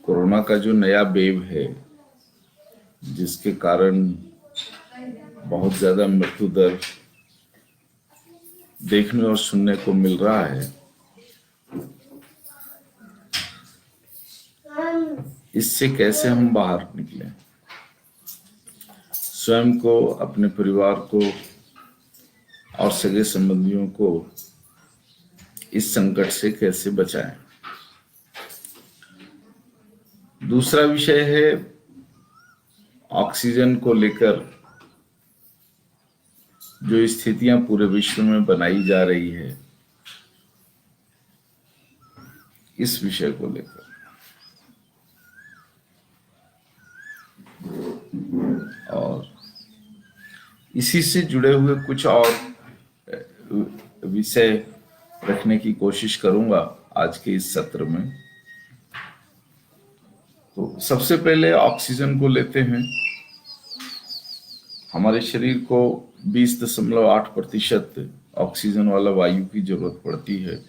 Corona का जो नया वेव है, जिसके कारण बहुत ज्यादा मृत्यु दर देखने और सुनने को मिल रहा है, इससे कैसे हम बाहर निकलें, स्वयं को, अपने परिवार को और सगे संबंधियों को इस संकट से कैसे बचाएं। दूसरा विषय है ऑक्सीजन को लेकर जो स्थितियां पूरे विश्व में बनाई जा रही है, इस विषय को लेकर। और इसी से जुड़े हुए कुछ और विषय रखने की कोशिश करूंगा आज के इस सत्र में। तो सबसे पहले ऑक्सीजन को लेते हैं। हमारे शरीर को 20.8% ऑक्सीजन वाला वायु की जरूरत पड़ती है।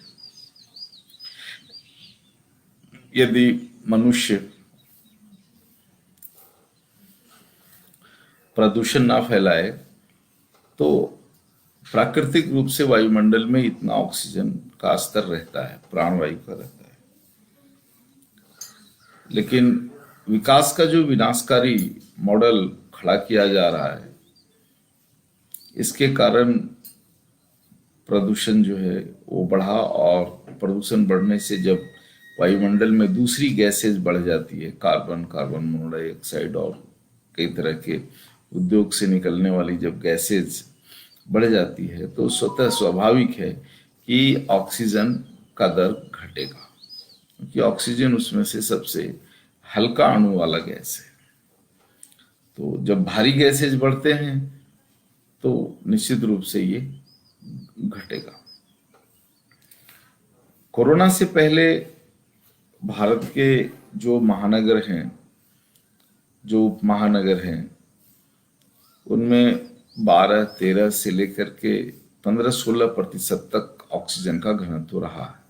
यदि मनुष्य प्रदूषण ना फैलाए तो प्राकृतिक रूप से वायुमंडल में इतना ऑक्सीजन का स्तर रहता है, प्राणवायु का रहता है। लेकिन विकास का जो विनाशकारी मॉडल खड़ा किया जा रहा है, इसके कारण प्रदूषण जो है वो बढ़ा, और प्रदूषण बढ़ने से जब वायुमंडल में दूसरी गैसेज बढ़ जाती है, कार्बन मोनोऑक्साइड और कई तरह के उद्योग से निकलने वाली जब गैसेज बढ़ जाती है, तो स्वतः स्वाभाविक है कि ऑक्सीजन का दर घटेगा, क्योंकि ऑक्सीजन उसमें से सबसे हल्का अणु वाला गैस है। तो जब भारी गैसेज बढ़ते हैं तो निश्चित रूप से ये घटेगा। कोरोना से पहले भारत के जो महानगर हैं, जो उप महानगर हैं, उनमें 12-13 से लेकर के 15-16% तक ऑक्सीजन का घनत्व रहा है।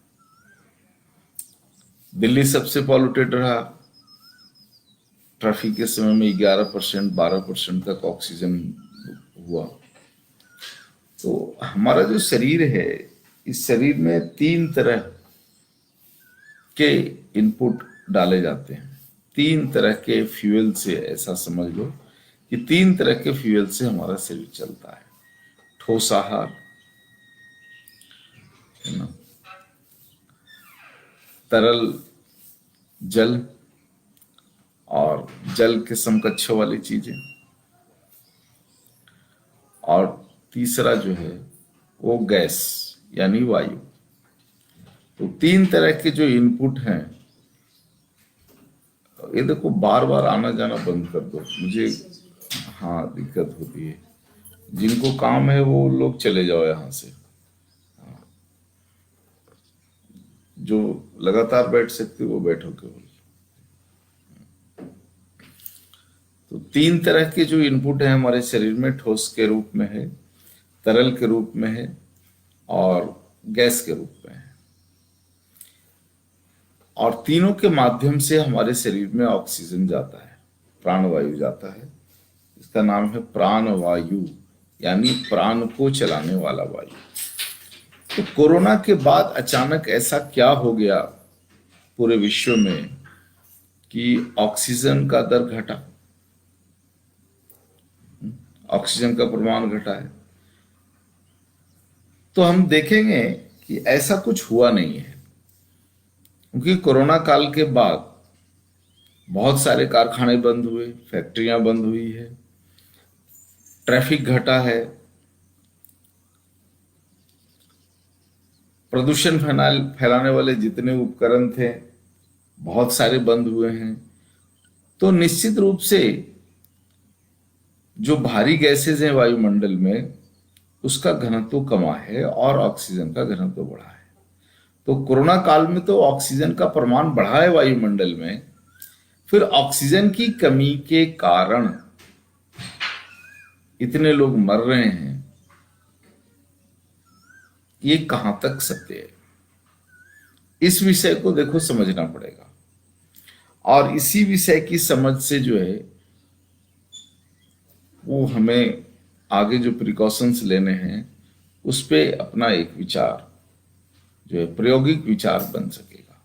दिल्ली सबसे पॉल्यूटेड रहा। ट्रैफिक के समय में 11% 12% तक ऑक्सीजन हुआ। तो हमारा जो शरीर है, इस शरीर में 3 तरह के इनपुट डाले जाते हैं। 3 तरह के फ्यूल से, ऐसा समझ लो कि 3 तरह के फ्यूल से हमारा शरीर चलता है। ठोस आहार, है ना, तरल जल और जल के समकक्ष वाली चीजें, और तीसरा जो है वो गैस यानी वायु। तो 3 तरह के जो इनपुट हैं, ये देखो बार बार आना जाना बंद कर दो, मुझे हाँ दिक्कत होती है। जिनको काम है वो लोग चले जाओ यहाँ से, जो लगातार बैठ सकते वो बैठो केवल। तो 3 तरह के जो इनपुट है हमारे शरीर में, ठोस के रूप में है, तरल के रूप में है और गैस के रूप में है। और तीनों के माध्यम से हमारे शरीर में ऑक्सीजन जाता है, प्राणवायु जाता है। इसका नाम है प्राणवायु, यानी प्राण को चलाने वाला वायु। तो कोरोना के बाद अचानक ऐसा क्या हो गया पूरे विश्व में कि ऑक्सीजन का दर घटा, ऑक्सीजन का प्रमाण घटा है। तो हम देखेंगे कि ऐसा कुछ हुआ नहीं है, क्योंकि कोरोना काल के बाद बहुत सारे कारखाने बंद हुए, फैक्ट्रियां बंद हुई है, ट्रैफिक घटा है, प्रदूषण फैलाने वाले जितने उपकरण थे बहुत सारे बंद हुए हैं। तो निश्चित रूप से जो भारी गैसेज हैं वायुमंडल में, उसका घनत्व कमा है और ऑक्सीजन का घनत्व बढ़ा है। तो कोरोना काल में तो ऑक्सीजन का प्रमाण बढ़ा है वायुमंडल में, फिर ऑक्सीजन की कमी के कारण इतने लोग मर रहे हैं, ये कहां तक सत्य है? इस विषय को देखो समझना पड़ेगा। और इसी विषय की समझ से जो है वो हमें आगे जो प्रिकॉशंस लेने हैं उस पे अपना एक विचार जो है प्रायोगिक विचार बन सकेगा।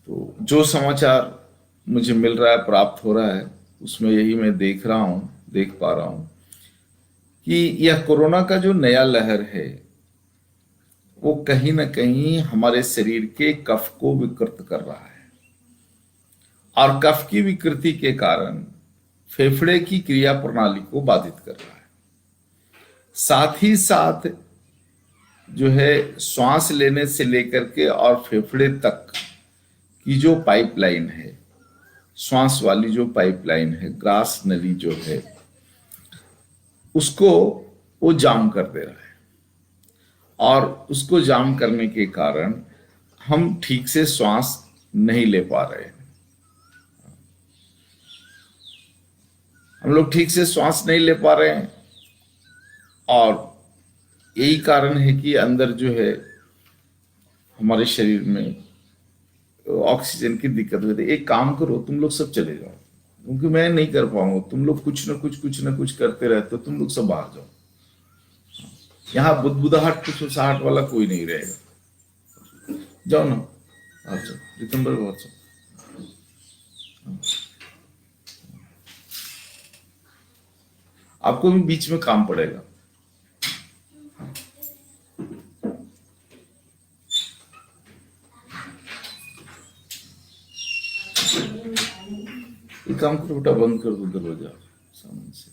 तो जो समाचार मुझे मिल रहा है, प्राप्त हो रहा है, उसमें यही मैं देख पा रहा हूं कि यह कोरोना का जो नया लहर है वो कहीं ना कहीं हमारे शरीर के कफ को विकृत कर रहा है, और कफ की विकृति के कारण फेफड़े की क्रिया प्रणाली को बाधित कर रहा है। साथ ही साथ जो है श्वास लेने से लेकर के और फेफड़े तक की जो पाइपलाइन है, श्वास वाली जो पाइपलाइन है, ग्रास नली जो है, उसको वो जाम कर दे रहा है। और उसको जाम करने के कारण हम ठीक से श्वास नहीं ले पा रहे हैं। हम लोग ठीक से श्वास नहीं ले पा रहे हैं, और यही कारण है कि अंदर जो है हमारे शरीर में ऑक्सीजन की दिक्कत होती है। एक काम करो, तुम लोग सब चले जाओ, क्योंकि मैं नहीं कर पाऊंगा। तुम लोग कुछ ना कुछ करते रहते हो, तुम लोग सब बाहर जाओ। यहाँ बुदबुदाहट फुसफुसाहट वाला कोई नहीं रहेगा। जाओ ना, आ जाओ दिसंबर बहुत जाओ। आपको भी बीच में काम पड़ेगा। एक काम करो बेटा, बंद कर दो दरवाजा सामने से।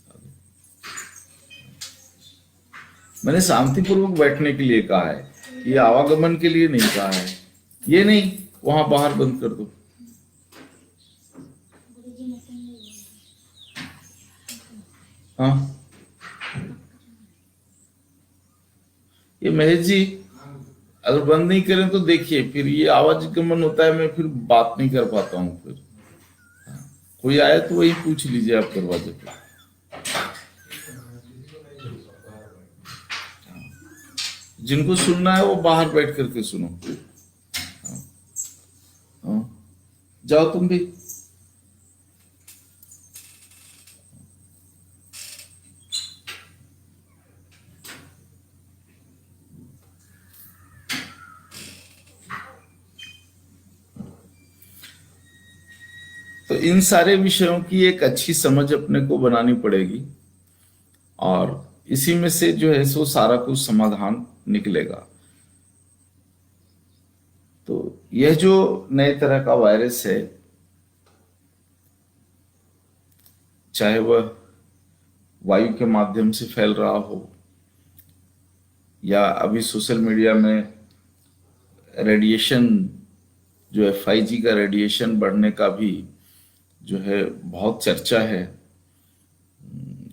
मैंने शांतिपूर्वक बैठने के लिए कहा है, ये आवागमन के लिए नहीं कहा है। ये नहीं, वहां बाहर बंद कर दो। हाँ, ये महेश जी अगर बंद नहीं करें तो देखिए, फिर ये आवाज गमन होता है, मैं फिर बात नहीं कर पाता हूँ। फिर कोई आया तो वही पूछ लीजिए आप दरवाजे पे। जिनको सुनना है वो बाहर बैठ करके सुनो। जाओ तुम भी। तो इन सारे विषयों की एक अच्छी समझ अपने को बनानी पड़ेगी, और इसी में से जो है सो सारा कुछ समाधान निकलेगा। तो यह जो नए तरह का वायरस है, चाहे वह वायु के माध्यम से फैल रहा हो, या अभी सोशल मीडिया में रेडिएशन जो है 5G का रेडिएशन बढ़ने का भी जो है बहुत चर्चा है।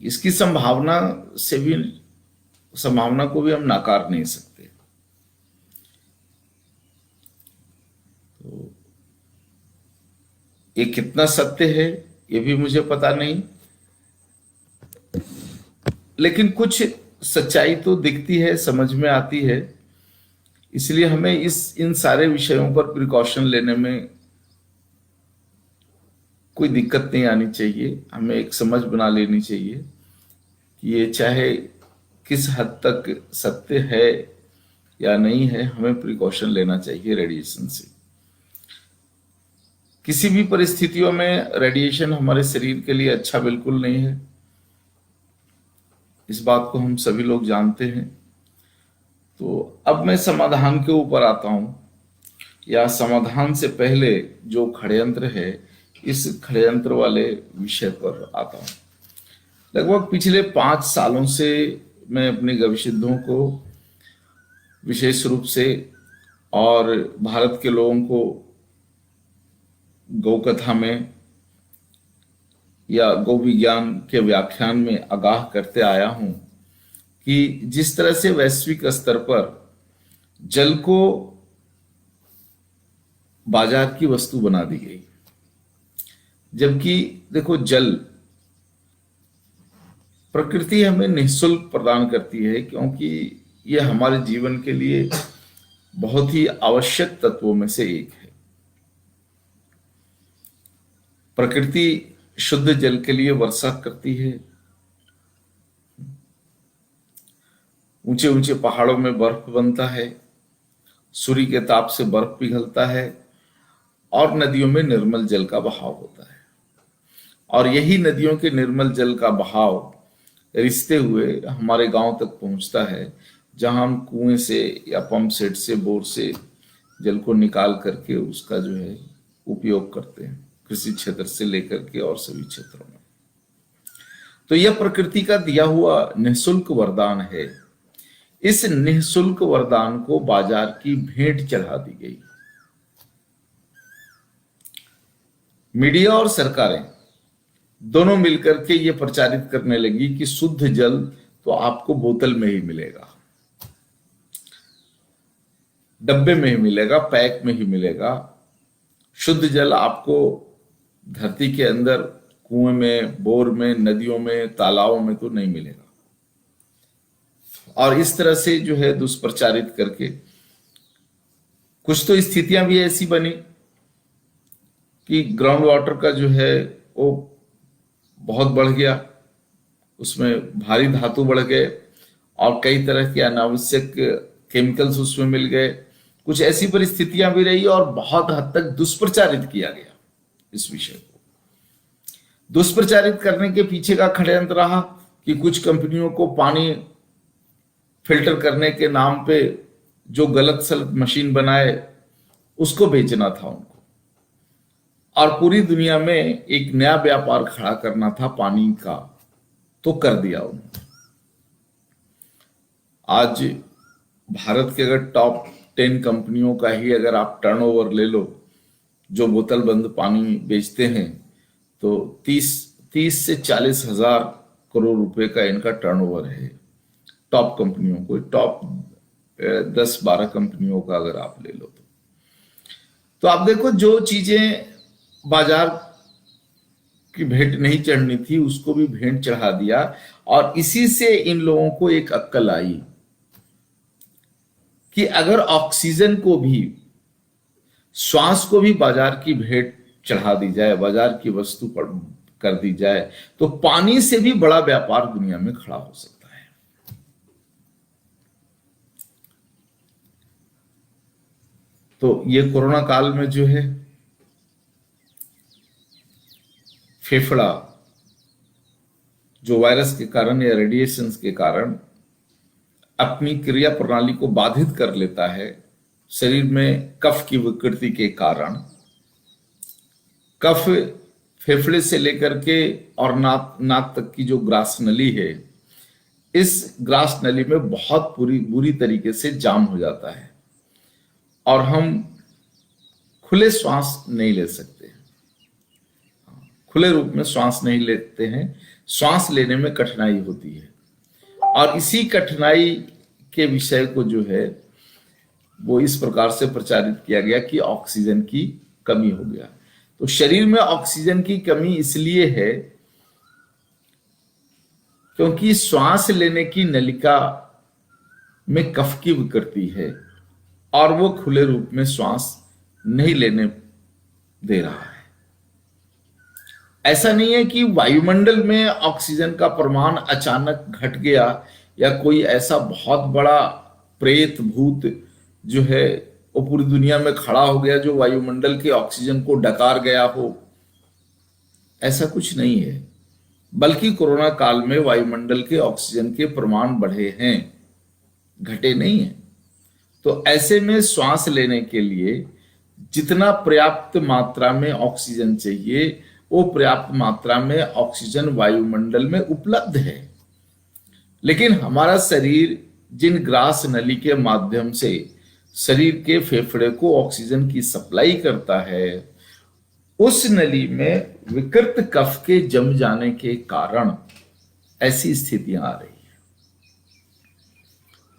इसकी संभावना को भी हम नकार नहीं सकते। तो ये कितना सत्य है ये भी मुझे पता नहीं, लेकिन कुछ सच्चाई तो दिखती है, समझ में आती है। इसलिए हमें इन सारे विषयों पर प्रिकॉशन लेने में कोई दिक्कत नहीं आनी चाहिए। हमें एक समझ बना लेनी चाहिए कि ये चाहे किस हद तक सत्य है या नहीं है, हमें प्रिकॉशन लेना चाहिए रेडिएशन से। किसी भी परिस्थितियों में रेडिएशन हमारे शरीर के लिए अच्छा बिल्कुल नहीं है, इस बात को हम सभी लोग जानते हैं। तो अब मैं समाधान के ऊपर आता हूं, या समाधान से पहले जो षड्यंत्र है, इस षड्यंत्र वाले विषय पर आता हूं। लगभग पिछले 5 सालों से मैं अपने गविसिद्धों को विशेष रूप से और भारत के लोगों को गौ कथा में या गौ विज्ञान के व्याख्यान में आगाह करते आया हूं कि जिस तरह से वैश्विक स्तर पर जल को बाजार की वस्तु बना दी गई, जबकि देखो जल प्रकृति हमें निःशुल्क प्रदान करती है, क्योंकि यह हमारे जीवन के लिए बहुत ही आवश्यक तत्वों में से एक है। प्रकृति शुद्ध जल के लिए वर्षा करती है, ऊंचे ऊंचे पहाड़ों में बर्फ बनता है, सूर्य के ताप से बर्फ पिघलता है और नदियों में निर्मल जल का बहाव होता है। और यही नदियों के निर्मल जल का बहाव रिसते हुए हमारे गांव तक पहुंचता है, जहां हम कुएं से या पंप सेट से, बोर से जल को निकाल करके उसका जो है उपयोग करते हैं, कृषि क्षेत्र से लेकर के और सभी क्षेत्रों में। तो यह प्रकृति का दिया हुआ निःशुल्क वरदान है। इस निःशुल्क वरदान को बाजार की भेंट चढ़ा दी गई। मीडिया और सरकारें दोनों मिलकर के ये प्रचारित करने लगी कि शुद्ध जल तो आपको बोतल में ही मिलेगा, डब्बे में ही मिलेगा, पैक में ही मिलेगा। शुद्ध जल आपको धरती के अंदर कुएं में, बोर में, नदियों में, तालाबों में तो नहीं मिलेगा। और इस तरह से जो है दुष्प्रचारित करके कुछ तो स्थितियां भी ऐसी बनी कि ग्राउंड वाटर का जो है वो बहुत बढ़ गया, उसमें भारी धातु बढ़ गए और कई तरह के अनावश्यक केमिकल्स उसमें मिल गए। कुछ ऐसी परिस्थितियां भी रही और बहुत हद तक दुष्प्रचारित किया गया इस विषय को। दुष्प्रचारित करने के पीछे का षड्यंत्र रहा कि कुछ कंपनियों को पानी फिल्टर करने के नाम पे जो गलत सलत मशीन बनाए उसको बेचना था उनको, और पूरी दुनिया में एक नया व्यापार खड़ा करना था पानी का, तो कर दिया उन्होंने। आज भारत के अगर टॉप 10 कंपनियों का ही अगर आप टर्नओवर ले लो जो बोतल बंद पानी बेचते हैं, तो 30 से 40 हजार करोड़ रुपए का इनका टर्नओवर है। टॉप कंपनियों को, टॉप 10-12 कंपनियों का अगर आप ले लो तो आप देखो जो चीजें बाजार की भेंट नहीं चढ़नी थी उसको भी भेंट चढ़ा दिया। और इसी से इन लोगों को एक अक्ल आई कि अगर ऑक्सीजन को भी, श्वास को भी बाजार की भेंट चढ़ा दी जाए, बाजार की वस्तु पर कर दी जाए, तो पानी से भी बड़ा व्यापार दुनिया में खड़ा हो सकता है। तो ये कोरोना काल में जो है फेफड़ा जो वायरस के कारण या रेडिएशंस के कारण अपनी क्रिया प्रणाली को बाधित कर लेता है, शरीर में कफ की विकृति के कारण, कफ फेफड़े से लेकर के और नाक तक की जो ग्रास नली है, इस ग्रास नली में बहुत बुरी तरीके से जाम हो जाता है और हम खुले श्वास नहीं ले सकते, खुले रूप में श्वास नहीं लेते हैं, श्वास लेने में कठिनाई होती है। और इसी कठिनाई के विषय को जो है वो इस प्रकार से प्रचारित किया गया कि ऑक्सीजन की कमी हो गया। तो शरीर में ऑक्सीजन की कमी इसलिए है क्योंकि श्वास लेने की नलिका में कफ की विकृति है और वो खुले रूप में श्वास नहीं लेने दे रहा है। ऐसा नहीं है कि वायुमंडल में ऑक्सीजन का प्रमाण अचानक घट गया या कोई ऐसा बहुत बड़ा प्रेत भूत जो है वो पूरी दुनिया में खड़ा हो गया जो वायुमंडल के ऑक्सीजन को डकार गया हो, ऐसा कुछ नहीं है। बल्कि कोरोना काल में वायुमंडल के ऑक्सीजन के प्रमाण बढ़े हैं, घटे नहीं है। तो ऐसे में श्वास लेने के लिए जितना पर्याप्त मात्रा में ऑक्सीजन चाहिए वो पर्याप्त मात्रा में ऑक्सीजन वायुमंडल में उपलब्ध है। लेकिन हमारा शरीर जिन ग्रास नली के माध्यम से शरीर के फेफड़े को ऑक्सीजन की सप्लाई करता है, उस नली में विकृत कफ के जम जाने के कारण ऐसी स्थितियां आ रही है।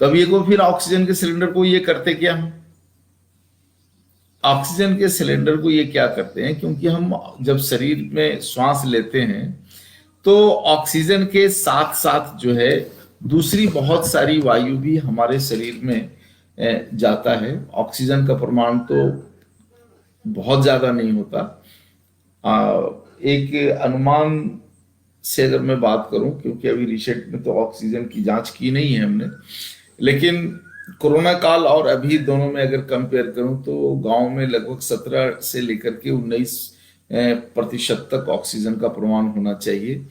तब ये को फिर ऑक्सीजन के सिलेंडर को ये करते क्या हम? ऑक्सीजन के सिलेंडर को ये क्या करते हैं, क्योंकि हम जब शरीर में श्वास लेते हैं तो ऑक्सीजन के साथ साथ जो है दूसरी बहुत सारी वायु भी हमारे शरीर में जाता है। ऑक्सीजन का प्रमाण तो बहुत ज्यादा नहीं होता, एक अनुमान से अगर मैं बात करूं, क्योंकि अभी रिसेंट में तो ऑक्सीजन की जांच की नहीं है हमने, लेकिन कोरोना काल और अभी दोनों में अगर कंपेयर करूं तो गांव में लगभग 17 से लेकर के 19% तक ऑक्सीजन का प्रमाण होना चाहिए,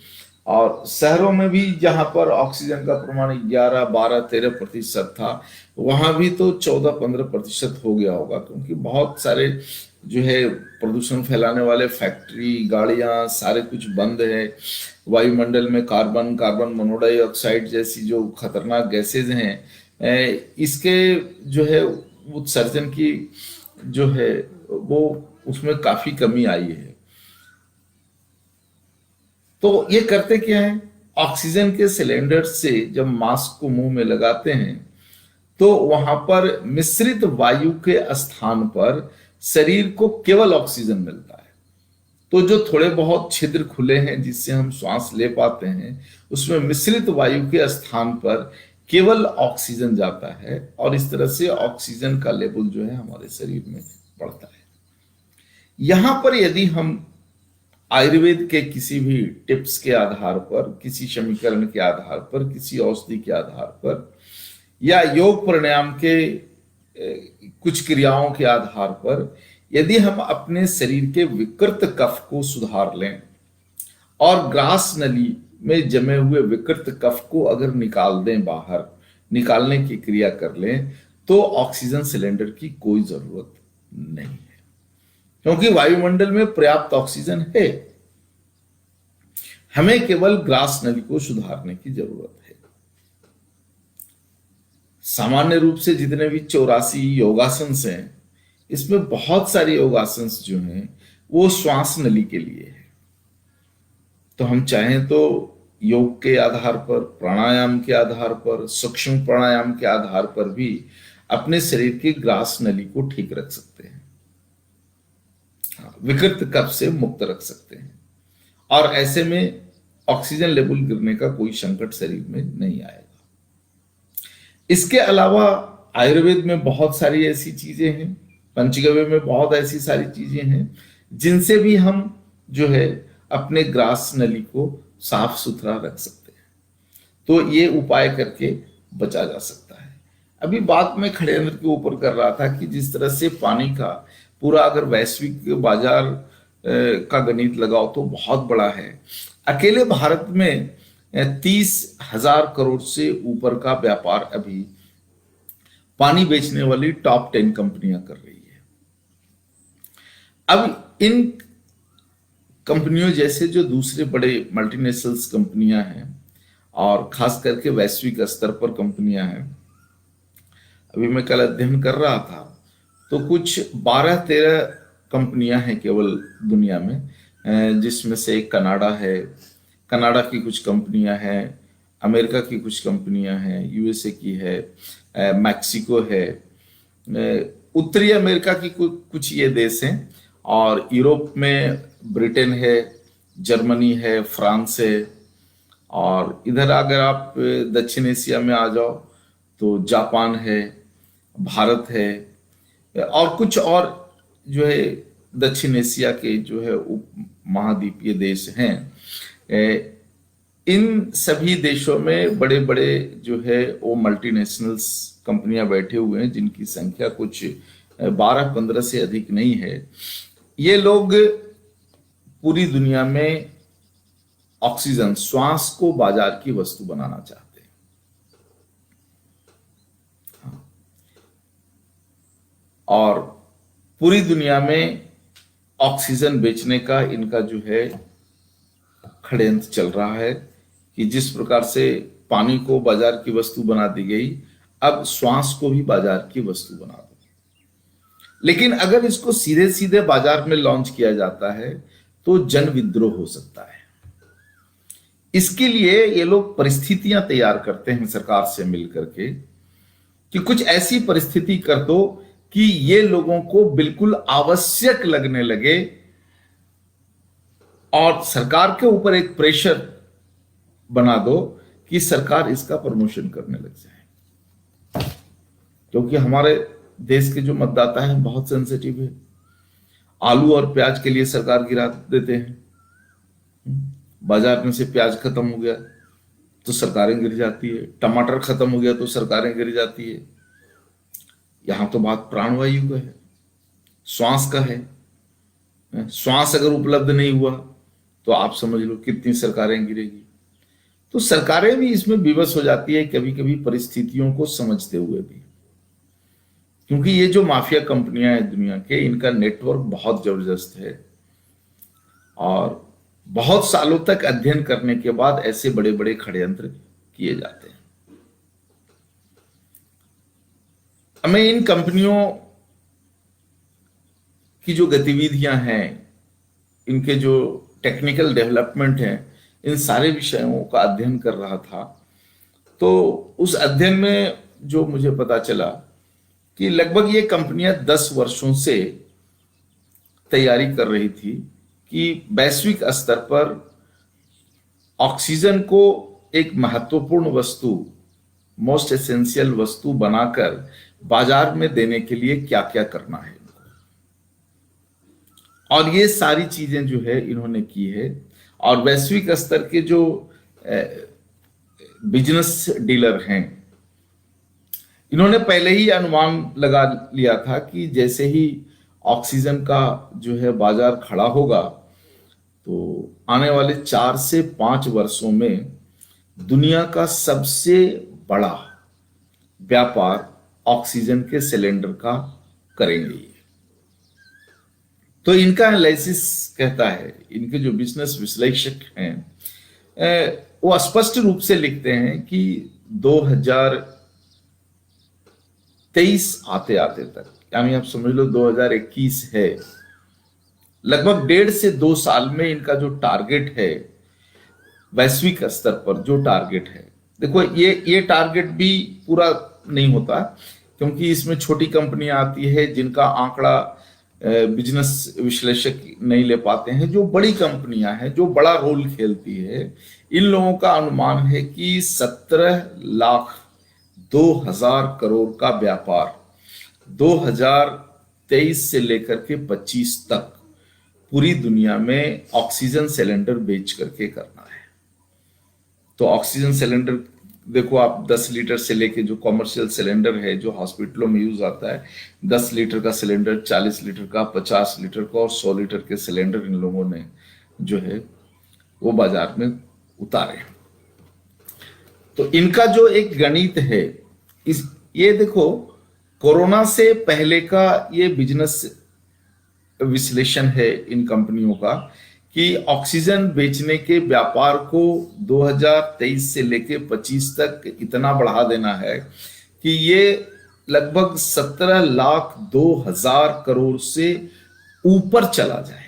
और शहरों में भी जहां पर ऑक्सीजन का प्रमाण 11, 12, 13% था, वहां भी तो 14-15% हो गया होगा, क्योंकि बहुत सारे जो है प्रदूषण फैलाने वाले फैक्ट्री, गाड़ियां, सारे कुछ बंद है। वायुमंडल में कार्बन, कार्बन मोनोडाइऑक्साइड जैसी जो खतरनाक गैसेज हैं, इसके जो है उत्सर्जन की जो है वो उसमें काफी कमी आई है। तो ये करते क्या है, ऑक्सीजन के सिलेंडर से जब मास्क को मुंह में लगाते हैं तो वहां पर मिश्रित वायु के स्थान पर शरीर को केवल ऑक्सीजन मिलता है। तो जो थोड़े बहुत छिद्र खुले हैं जिससे हम श्वास ले पाते हैं, उसमें मिश्रित वायु के स्थान पर केवल ऑक्सीजन जाता है, और इस तरह से ऑक्सीजन का लेवल जो है हमारे शरीर में बढ़ता है। यहां पर यदि हम आयुर्वेद के किसी भी टिप्स के आधार पर, किसी समीकरण के आधार पर, किसी औषधि के आधार पर, या योग प्राणायाम के कुछ क्रियाओं के आधार पर यदि हम अपने शरीर के विकृत कफ को सुधार लें और ग्रास नली में जमे हुए विकृत कफ को अगर निकाल दें, बाहर निकालने की क्रिया कर लें, तो ऑक्सीजन सिलेंडर की कोई जरूरत नहीं है, क्योंकि वायुमंडल में पर्याप्त ऑक्सीजन है। हमें केवल ग्रास नली को सुधारने की जरूरत है। सामान्य रूप से जितने भी 84 योगासन हैं, इसमें बहुत सारे योगासन जो हैं वो श्वास नली के लिए है। तो हम चाहें तो योग के आधार पर, प्राणायाम के आधार पर, सूक्ष्म प्राणायाम के आधार पर भी अपने शरीर की ग्रास नली को ठीक रख सकते हैं, विकृत कफ से मुक्त रख सकते हैं, और ऐसे में ऑक्सीजन लेवल गिरने का कोई संकट शरीर में नहीं आएगा। इसके अलावा आयुर्वेद में बहुत सारी ऐसी चीजें हैं, पंचगव्य में बहुत ऐसी सारी चीजें हैं जिनसे भी हम जो है अपने ग्रास नली को साफ सुथरा रख सकते हैं। तो ये उपाय करके बचा जा सकता है। अभी बात मैं खड़ेंद्र के ऊपर कर रहा था कि जिस तरह से पानी का पूरा अगर वैश्विक बाजार का गणित लगाओ तो बहुत बड़ा है। अकेले भारत में 30,000 करोड़ से ऊपर का व्यापार अभी पानी बेचने वाली टॉप 10 कंपनियां कर रही है। अब इन कंपनियों जैसे जो दूसरे बड़े मल्टीनेशनल्स कंपनियां हैं, और खास करके वैश्विक स्तर पर कंपनियां हैं, अभी मैं कल अध्ययन कर रहा था तो कुछ 12-13 कंपनियां हैं केवल दुनिया में, जिसमें से कनाडा है, कनाडा की कुछ कंपनियां हैं, अमेरिका की कुछ कंपनियां हैं, यूएसए की है, मैक्सिको है, उत्तरी अमेरिका की कुछ ये देश हैं, और यूरोप में ब्रिटेन है, जर्मनी है, फ्रांस है, और इधर अगर आप दक्षिण एशिया में आ जाओ तो जापान है, भारत है, और कुछ और जो है दक्षिण एशिया के जो है उप महाद्वीपीय देश हैं। इन सभी देशों में बड़े बड़े जो है वो मल्टीनेशनल्स कंपनियां बैठे हुए हैं, जिनकी संख्या कुछ 12-15 से अधिक नहीं है। ये लोग पूरी दुनिया में ऑक्सीजन, श्वास को बाजार की वस्तु बनाना चाहते हैं। और पूरी दुनिया में ऑक्सीजन बेचने का इनका जो है षड्यंत्र चल रहा है कि जिस प्रकार से पानी को बाजार की वस्तु बना दी गई, अब श्वास को भी बाजार की वस्तु बना दो। लेकिन अगर इसको सीधे सीधे बाजार में लॉन्च किया जाता है तो जन विद्रोह हो सकता है। इसके लिए ये लोग परिस्थितियां तैयार करते हैं सरकार से मिलकर के कि कुछ ऐसी परिस्थिति कर दो कि ये लोगों को बिल्कुल आवश्यक लगने लगे, और सरकार के ऊपर एक प्रेशर बना दो कि सरकार इसका प्रमोशन करने लग जाए। क्योंकि हमारे देश के जो मतदाता हैं बहुत सेंसिटिव है। आलू और प्याज के लिए सरकार गिरा देते हैं, बाजार में से प्याज खत्म हो गया तो सरकारें गिर जाती है, टमाटर खत्म हो गया तो सरकारें गिर जाती है। यहां तो बात प्राणवायु का है, श्वास का है। श्वास अगर उपलब्ध नहीं हुआ तो आप समझ लो कितनी सरकारें गिरेगी। तो सरकारें भी इसमें विवश हो जाती है कभी कभी परिस्थितियों को समझते हुए भी, क्योंकि ये जो माफिया कंपनियां हैं दुनिया के, इनका नेटवर्क बहुत जबरदस्त है और बहुत सालों तक अध्ययन करने के बाद ऐसे बड़े बड़े षड्यंत्र किए जाते हैं। हमें इन कंपनियों की जो गतिविधियां हैं, इनके जो टेक्निकल डेवलपमेंट है, इन सारे विषयों का अध्ययन कर रहा था। तो उस अध्ययन में जो मुझे पता चला कि लगभग ये कंपनियां 10 वर्षों से तैयारी कर रही थी कि वैश्विक स्तर पर ऑक्सीजन को एक महत्वपूर्ण वस्तु, मोस्ट एसेंशियल वस्तु बनाकर बाजार में देने के लिए क्या क्या करना है। और ये सारी चीजें जो है इन्होंने की है। और वैश्विक स्तर के जो बिजनेस डीलर हैं, इन्होंने पहले ही अनुमान लगा लिया था कि जैसे ही ऑक्सीजन का जो है बाजार खड़ा होगा तो आने वाले 4 से 5 वर्षों में दुनिया का सबसे बड़ा व्यापार ऑक्सीजन के सिलेंडर का करेंगे। तो इनका एनालिसिस कहता है, इनके जो बिजनेस विश्लेषक हैं वो स्पष्ट रूप से लिखते हैं कि 2023 आते आते तक, यानी आप समझ लो 2021 है, लगभग 1.5 से 2 साल में इनका जो टारगेट है वैश्विक स्तर पर, जो टारगेट है, देखो ये टारगेट भी पूरा नहीं होता क्योंकि इसमें छोटी कंपनियां आती है जिनका आंकड़ा बिजनेस विश्लेषक नहीं ले पाते हैं। जो बड़ी कंपनियां हैं, जो बड़ा रोल खेलती है, इन लोगों का अनुमान है कि 17,02,000 करोड़ का व्यापार 2023 से लेकर के 25 तक पूरी दुनिया में ऑक्सीजन सिलेंडर बेच करके करना है। तो ऑक्सीजन सिलेंडर देखो आप, 10 लीटर से लेके जो कॉमर्शियल सिलेंडर है जो हॉस्पिटलों में यूज आता है, 10 लीटर का सिलेंडर, 40 लीटर का, 50 लीटर का और 100 लीटर के सिलेंडर इन लोगों ने जो है वो बाजार में उतारे। तो इनका जो एक गणित है, ये देखो कोरोना से पहले का ये बिजनेस विश्लेषण है इन कंपनियों का कि ऑक्सीजन बेचने के व्यापार को 2023 से लेके 25 तक इतना बढ़ा देना है कि ये लगभग 17,02,000 करोड़ से ऊपर चला जाए।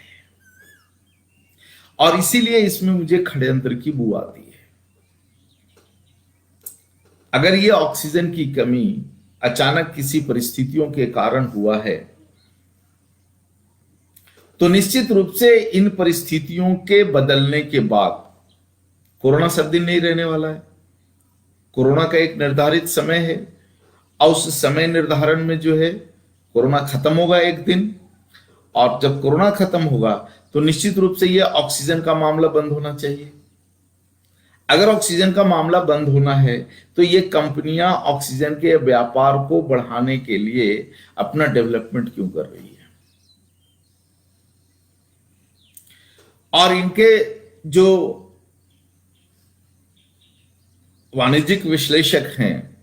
और इसीलिए इसमें मुझे षड्यंत्र की बू आती है। अगर ये ऑक्सीजन की कमी अचानक किसी परिस्थितियों के कारण हुआ है तो निश्चित रूप से इन परिस्थितियों के बदलने के बाद, कोरोना सब दिन नहीं रहने वाला है, कोरोना का एक निर्धारित समय है और उस समय निर्धारण में जो है कोरोना खत्म होगा एक दिन, और जब कोरोना खत्म होगा तो निश्चित रूप से यह ऑक्सीजन का मामला बंद होना चाहिए। अगर ऑक्सीजन का मामला बंद होना है तो ये कंपनियां ऑक्सीजन के व्यापार को बढ़ाने के लिए अपना डेवलपमेंट क्यों कर रही है? और इनके जो वाणिज्यिक विश्लेषक हैं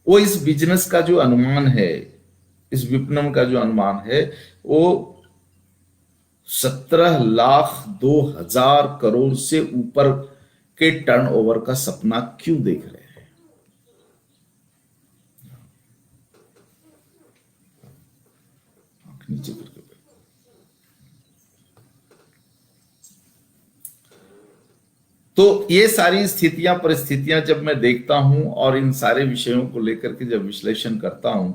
वो इस बिजनेस का जो अनुमान है, इस विपणन का जो अनुमान है, वो 17,02,000 करोड़ से ऊपर के टर्नओवर का सपना क्यों देख रहे हैं? नीचे करके तो ये सारी स्थितियां, परिस्थितियां जब मैं देखता हूं और इन सारे विषयों को लेकर के जब विश्लेषण करता हूं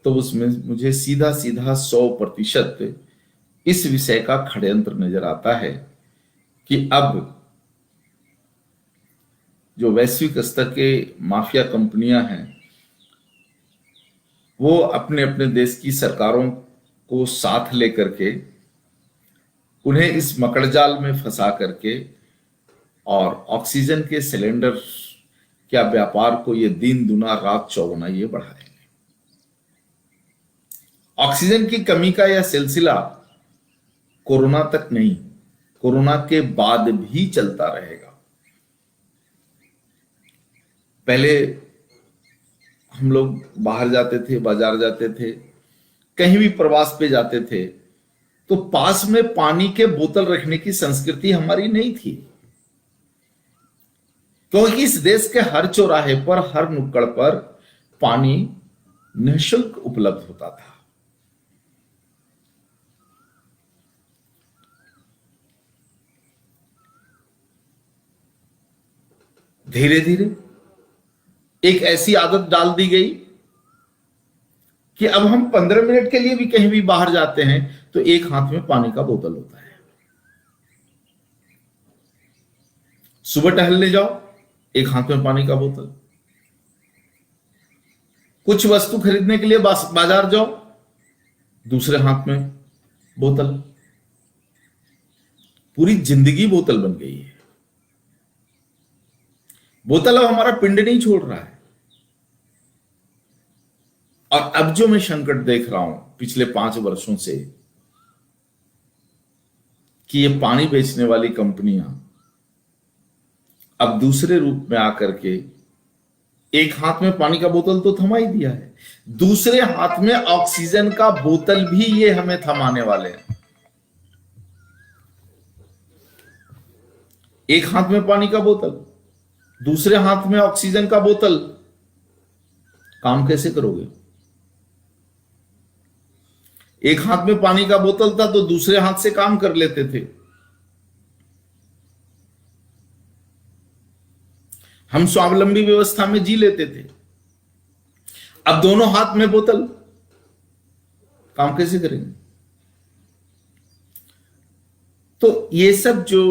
तो उसमें मुझे सीधा सीधा 100% इस विषय का षड्यंत्र नजर आता है कि अब जो वैश्विक स्तर के माफिया कंपनियां हैं वो अपने अपने देश की सरकारों को साथ लेकर के उन्हें इस मकड़जाल में फंसा करके और ऑक्सीजन के सिलेंडर क्या व्यापार को ये दिन दुना रात चौगुना ये बढ़ाएंगे। ऑक्सीजन की कमी का यह सिलसिला कोरोना तक नहीं, कोरोना के बाद भी चलता रहेगा। पहले हम लोग बाहर जाते थे, बाजार जाते थे, कहीं भी प्रवास पे जाते थे, तो पास में पानी के बोतल रखने की संस्कृति हमारी नहीं थी, क्योंकि इस देश के हर चौराहे पर, हर नुक्कड़ पर पानी निःशुल्क उपलब्ध होता था। धीरे धीरे एक ऐसी आदत डाल दी गई कि अब हम 15 मिनट के लिए भी कहीं भी बाहर जाते हैं तो एक हाथ में पानी का बोतल होता है। सुबह टहलने जाओ, एक हाथ में पानी का बोतल। कुछ वस्तु खरीदने के लिए बाजार जाओ, दूसरे हाथ में बोतल। पूरी जिंदगी बोतल बन गई है। बोतल अब हमारा पिंड नहीं छोड़ रहा है। और अब जो मैं संकट देख रहा हूं पिछले 5 वर्षों से, कि ये पानी बेचने वाली कंपनियां अब दूसरे रूप में आकर के एक हाथ में पानी का बोतल तो थमा ही दिया है, दूसरे हाथ में ऑक्सीजन का बोतल भी ये हमें थमाने वाले हैं। एक हाथ में पानी का बोतल, दूसरे हाथ में ऑक्सीजन का बोतल, काम कैसे करोगे? एक हाथ में पानी का बोतल था तो दूसरे हाथ से काम कर लेते थे। हम स्वावलंबी व्यवस्था में जी लेते थे। अब दोनों हाथ में बोतल, काम कैसे करेंगे? तो ये सब जो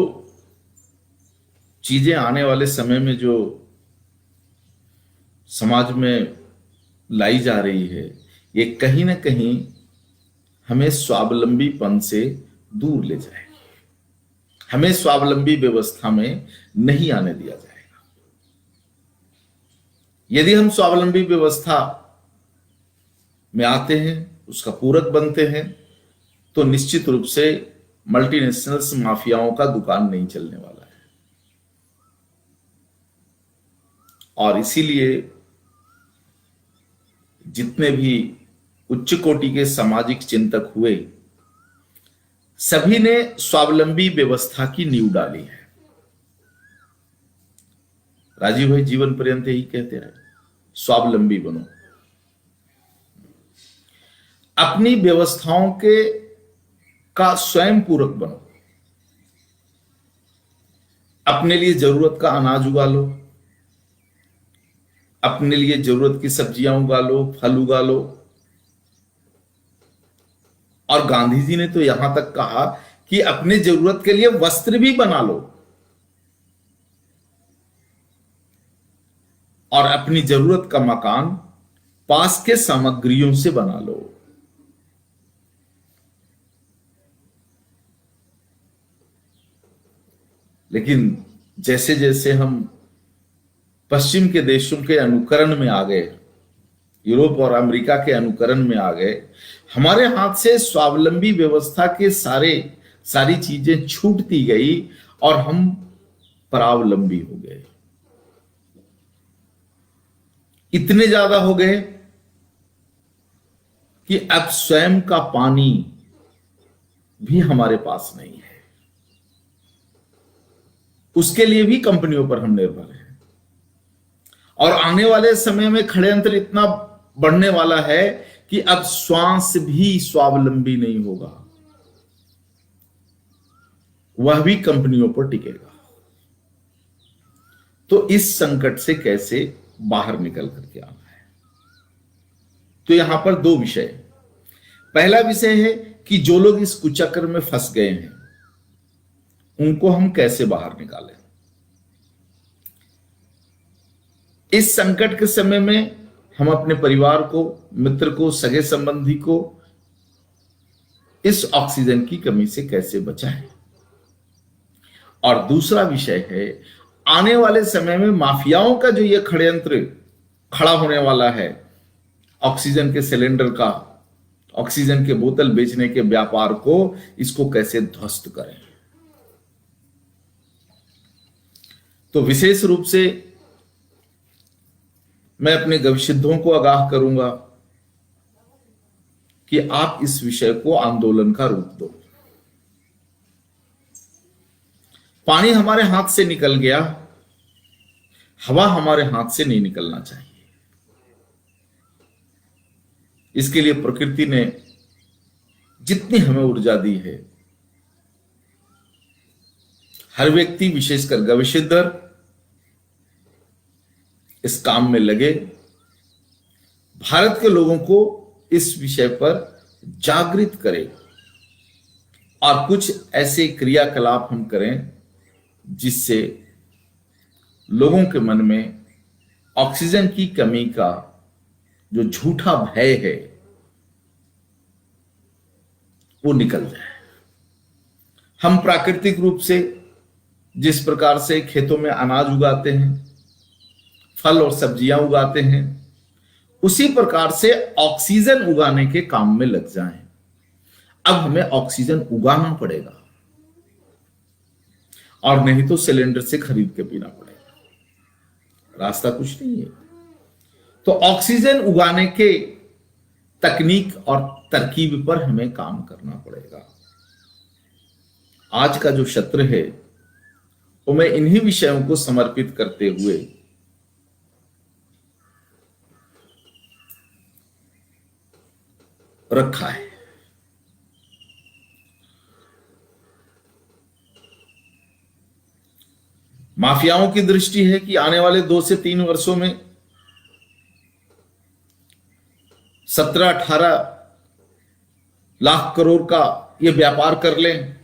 चीजें आने वाले समय में जो समाज में लाई जा रही है, ये कहीं ना कहीं हमें स्वावलंबीपन से दूर ले जाएगी, हमें स्वावलंबी व्यवस्था में नहीं आने दिया जाएगा। यदि हम स्वावलंबी व्यवस्था में आते हैं, उसका पूरक बनते हैं, तो निश्चित रूप से मल्टीनेशनल्स माफियाओं का दुकान नहीं चलने वाला है। और इसीलिए जितने भी उच्च कोटि के सामाजिक चिंतक हुए, सभी ने स्वावलंबी व्यवस्था की नींव डाली है। राजीव भाई जीवन पर्यंत ही कहते रहे, स्वावलंबी बनो, अपनी व्यवस्थाओं के का स्वयं पूरक बनो, अपने लिए जरूरत का अनाज उगा लो, अपने लिए जरूरत की सब्जियां उगा लो, फल उगा लो। और गांधी जी ने तो यहां तक कहा कि अपने जरूरत के लिए वस्त्र भी बना लो और अपनी जरूरत का मकान पास के सामग्रियों से बना लो। लेकिन जैसे जैसे हम पश्चिम के देशों के अनुकरण में आ गए, यूरोप और अमेरिका के अनुकरण में आ गए, हमारे हाथ से स्वावलंबी व्यवस्था के सारी चीजें छूटती गई और हम परावलंबी हो गए। इतने ज्यादा हो गए कि अब स्वयं का पानी भी हमारे पास नहीं है। उसके लिए भी कंपनियों पर हम निर्भर हैं। और आने वाले समय में षड्यंत्र इतना बढ़ने वाला है कि अब श्वास भी स्वावलंबी नहीं होगा, वह भी कंपनियों पर टिकेगा। तो इस संकट से कैसे बाहर निकल करके आना है? तो यहां पर 2 विषय। पहला विषय है कि जो लोग इस कुचक्र में फंस गए हैं उनको हम कैसे बाहर निकालें। इस संकट के समय में हम अपने परिवार को, मित्र को, सगे संबंधी को इस ऑक्सीजन की कमी से कैसे बचाएं। और दूसरा विषय है आने वाले समय में माफियाओं का जो ये षड्यंत्र खड़ा होने वाला है, ऑक्सीजन के सिलेंडर का, ऑक्सीजन के बोतल बेचने के व्यापार को, इसको कैसे ध्वस्त करें। तो विशेष रूप से मैं अपने गविसिद्धों को आगाह करूंगा कि आप इस विषय को आंदोलन का रूप दो। पानी हमारे हाथ से निकल गया, हवा हमारे हाथ से नहीं निकलना चाहिए। इसके लिए प्रकृति ने जितनी हमें ऊर्जा दी है, हर व्यक्ति विशेषकर गविसिद्धर इस काम में लगे, भारत के लोगों को इस विषय पर जागृत करें और कुछ ऐसे क्रियाकलाप हम करें जिससे लोगों के मन में ऑक्सीजन की कमी का जो झूठा भय है वो निकल जाए। हम प्राकृतिक रूप से जिस प्रकार से खेतों में अनाज उगाते हैं, फल और सब्जियां उगाते हैं, उसी प्रकार से ऑक्सीजन उगाने के काम में लग जाएं। अब हमें ऑक्सीजन उगाना पड़ेगा और नहीं तो सिलेंडर से खरीद के पीना पड़ेगा, रास्ता कुछ नहीं है। तो ऑक्सीजन उगाने के तकनीक और तरकीब पर हमें काम करना पड़ेगा। आज का जो सत्र है वो मैं इन्हीं विषयों को समर्पित करते हुए रखा है। माफियाओं की दृष्टि है कि आने वाले 2 से 3 वर्षों में 17-18 लाख करोड़ का ये व्यापार कर लें,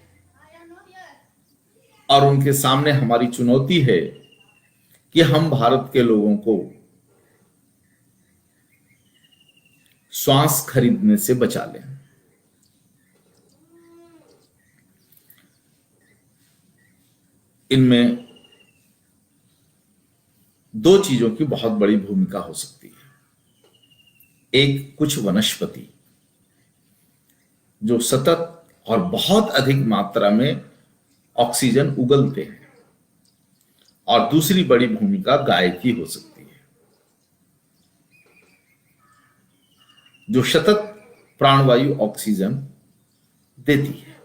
और उनके सामने हमारी चुनौती है कि हम भारत के लोगों को श्वास खरीदने से बचा लें। इनमें 2 चीजों की बहुत बड़ी भूमिका हो सकती है। एक, कुछ वनस्पति जो सतत और बहुत अधिक मात्रा में ऑक्सीजन उगलते हैं, और दूसरी बड़ी भूमिका गाय की हो सकती है जो सतत प्राणवायु ऑक्सीजन देती है।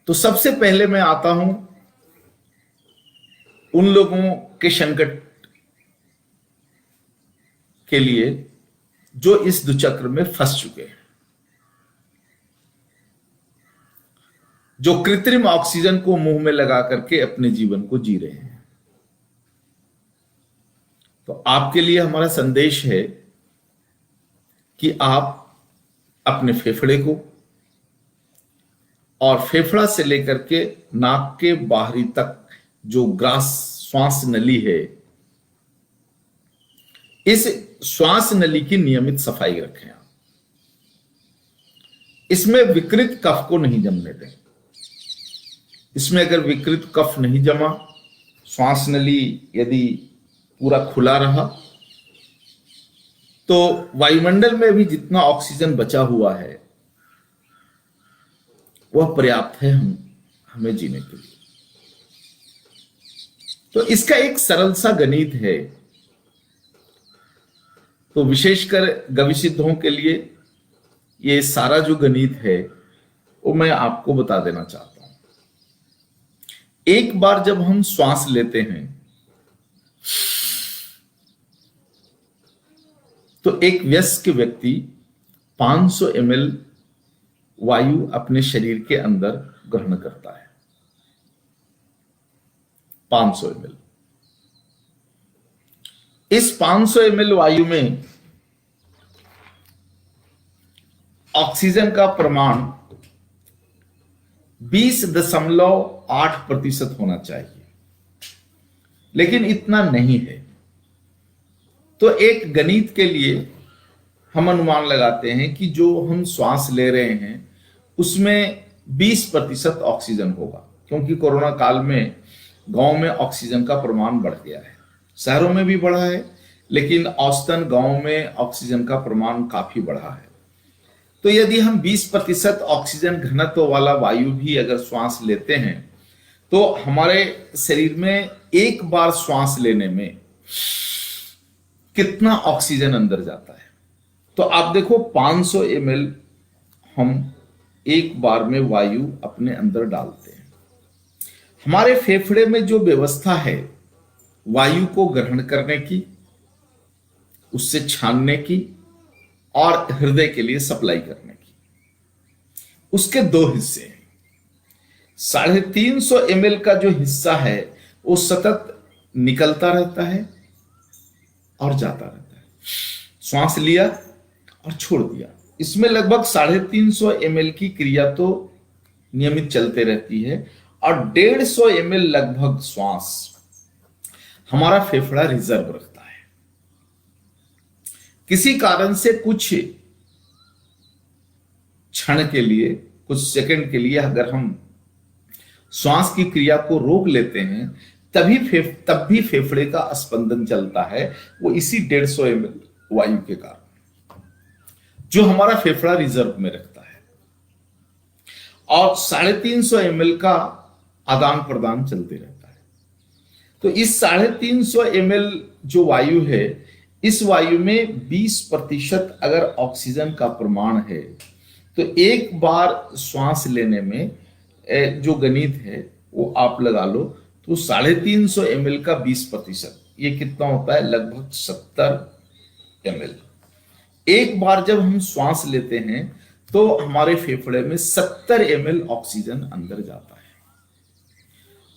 तो सबसे पहले मैं आता हूं उन लोगों के संकट के लिए जो इस दुचक्र में फंस चुके हैं, जो कृत्रिम ऑक्सीजन को मुंह में लगा करके अपने जीवन को जी रहे हैं। तो आपके लिए हमारा संदेश है कि आप अपने फेफड़े को और फेफड़ा से लेकर के नाक के बाहरी तक जो ग्रास श्वास नली है, इस श्वास नली की नियमित सफाई रखें। इसमें विकृत कफ को नहीं जमने दें। इसमें अगर विकृत कफ नहीं जमा, श्वास नली यदि पूरा खुला रहा, तो वायुमंडल में भी जितना ऑक्सीजन बचा हुआ है वह पर्याप्त है हमें जीने के लिए। तो इसका एक सरल सा गणित है। तो विशेषकर गविसिद्धों के लिए ये सारा जो गणित है वो मैं आपको बता देना चाहता हूं। एक बार जब हम श्वास लेते हैं तो एक वयस्क व्यक्ति 500 ml वायु अपने शरीर के अंदर ग्रहण करता है। 500 ml। इस 500 ml वायु में ऑक्सीजन का प्रमाण 20.8% होना चाहिए, लेकिन इतना नहीं है। तो एक गणित के लिए हम अनुमान लगाते हैं कि जो हम श्वास ले रहे हैं उसमें 20% ऑक्सीजन होगा, क्योंकि कोरोना काल में गांव में ऑक्सीजन का प्रमाण बढ़ गया है। शहरों में भी बढ़ा है, लेकिन औसतन गांव में ऑक्सीजन का प्रमाण काफी बढ़ा है। तो यदि हम 20% ऑक्सीजन घनत्व वाला वायु भी अगर श्वास लेते हैं, तो हमारे शरीर में एक बार श्वास लेने में कितना ऑक्सीजन अंदर जाता है। तो आप देखो 500 ml हम एक बार में वायु अपने अंदर डालते हैं। हमारे फेफड़े में जो व्यवस्था है वायु को ग्रहण करने की, उससे छानने की और हृदय के लिए सप्लाई करने की, उसके दो हिस्से हैं। 350 ml का जो हिस्सा है वो सतत निकलता रहता है और जाता रहता है, श्वास लिया और छोड़ दिया। इसमें लगभग 350 ml की क्रिया तो नियमित चलते रहती है, और 150 ml लगभग श्वास हमारा फेफड़ा रिजर्व रखता है। किसी कारण से कुछ क्षण के लिए, कुछ सेकंड के लिए अगर हम श्वास की क्रिया को रोक लेते हैं, तब भी फेफड़े का स्पंदन चलता है। वो इसी 150 ml वायु के कारण, जो हमारा फेफड़ा रिजर्व में रखता है, और 350 ml का आदान प्रदान चलते रहता है। तो इस 350 ml जो वायु है, इस वायु में 20% अगर ऑक्सीजन का प्रमाण है, तो एक बार श्वास लेने में जो गणित है वो आप लगा लो, तो 350 ml का 20% ये कितना होता है? लगभग 70 ml। एक बार जब हम श्वास लेते हैं तो हमारे फेफड़े में 70 ml ऑक्सीजन अंदर जाता है,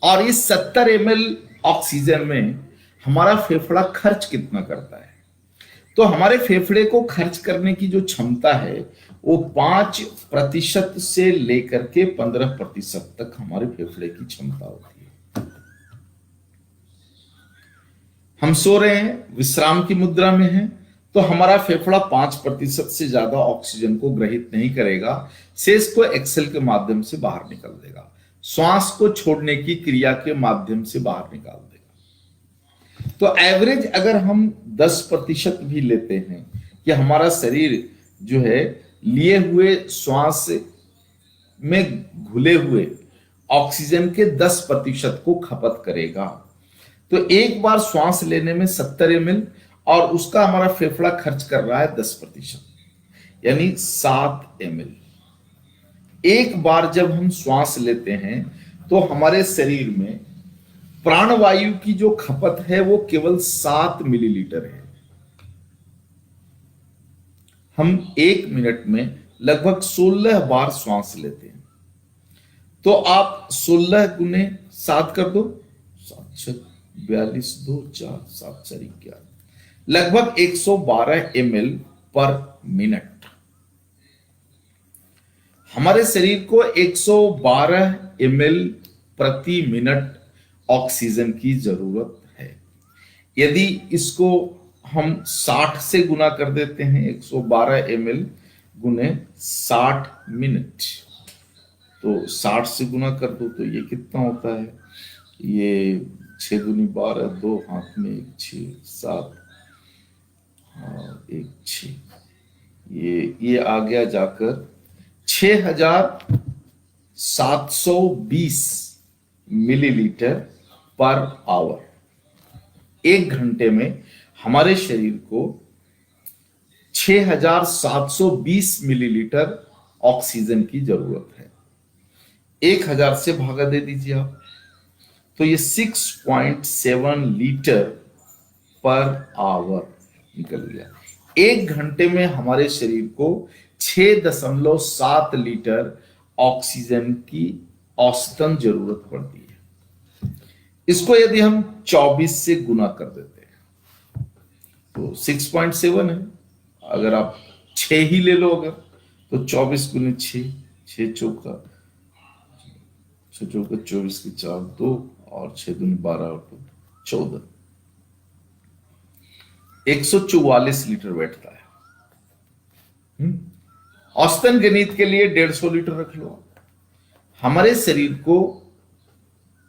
और इस 70 ml ऑक्सीजन में हमारा फेफड़ा खर्च कितना करता है? तो हमारे फेफड़े को खर्च करने की जो क्षमता है वो 5% से लेकर के 15% तक हमारे फेफड़े की क्षमता होती है। हम सो रहे हैं, विश्राम की मुद्रा में हैं, तो हमारा फेफड़ा 5% से ज्यादा ऑक्सीजन को ग्रहित नहीं करेगा, शेष को एक्सेल के माध्यम से बाहर निकाल देगा, श्वास को छोड़ने की क्रिया के माध्यम से बाहर निकाल देगा। तो एवरेज अगर हम 10% भी लेते हैं कि हमारा शरीर जो है लिए हुए श्वास में घुले हुए ऑक्सीजन के 10% को खपत करेगा, तो एक बार श्वास लेने में 70 ml, और उसका हमारा फेफड़ा खर्च कर रहा है 10%, यानी 7 ml। एक बार जब हम श्वास लेते हैं तो हमारे शरीर में प्राणवायु की जो खपत है वो केवल 7 मिलीलीटर है। हम 1 मिनट में लगभग 16 बार श्वास लेते हैं, तो आप 16 गुने 7 कर दो, 7 42 2 4 7 4 11, लगभग 112 ml पर मिनट। हमारे शरीर को 112 ml प्रति मिनट ऑक्सीजन की जरूरत है। यदि इसको हम 60 से गुना कर देते हैं, 112 ml गुने 60 मिनट, तो 60 से गुना कर दो तो ये कितना होता है? ये 6 दूनी 12, 2 हाथ में 1 6 7 1 6, ये आ गया जाकर 6720 मिलीलीटर पर आवर। 1 घंटे में हमारे शरीर को 6720 मिलीलीटर ऑक्सीजन की जरूरत है। 1000 से भागा दे दीजिए आप, तो ये 6.7 लीटर पर आवर निकल गया। 1 घंटे में हमारे शरीर को 6.7 लीटर ऑक्सीजन की औसतन जरूरत पड़ती है। इसको यदि हम 24 से गुना कर देते हैं तो 6.7 है। अगर आप 6 ही ले लो अगर, तो 24 गुने 6, 6 चौका 24 की 4 2 और 6 दूनी 12 और 14, 144 लीटर बैठता है। औसतन गणित के लिए 150 लीटर रख लो। हमारे शरीर को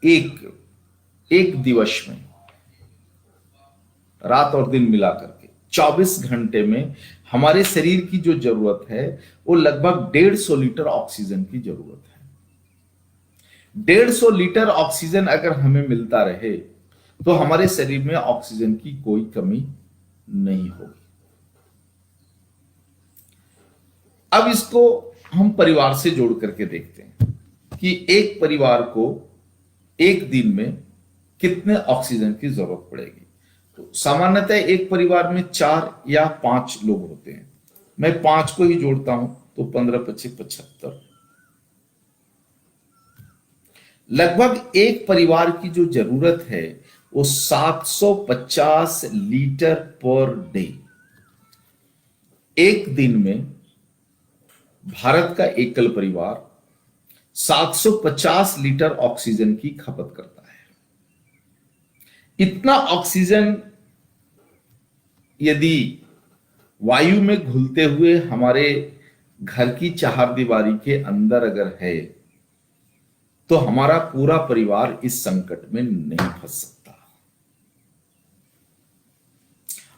एक एक दिवस में, रात और दिन मिला करके 24 घंटे में हमारे शरीर की जो जरूरत है वो लगभग 150 लीटर ऑक्सीजन की जरूरत है। 150 लीटर ऑक्सीजन अगर हमें मिलता रहे तो हमारे शरीर में ऑक्सीजन की कोई कमी नहीं होगी। अब इसको हम परिवार से जोड़ करके देखते हैं कि एक परिवार को एक दिन में कितने ऑक्सीजन की जरूरत पड़ेगी। तो सामान्यतः एक परिवार में 4 या 5 लोग होते हैं। मैं 5 को ही जोड़ता हूं तो 15 25 75। लगभग एक परिवार की जो जरूरत है वो 750 लीटर पर डे। एक दिन में भारत का एकल परिवार 750 लीटर ऑक्सीजन की खपत करता है। इतना ऑक्सीजन यदि वायु में घुलते हुए हमारे घर की चारदीवारी के अंदर अगर है तो हमारा पूरा परिवार इस संकट में नहीं फंस सकता।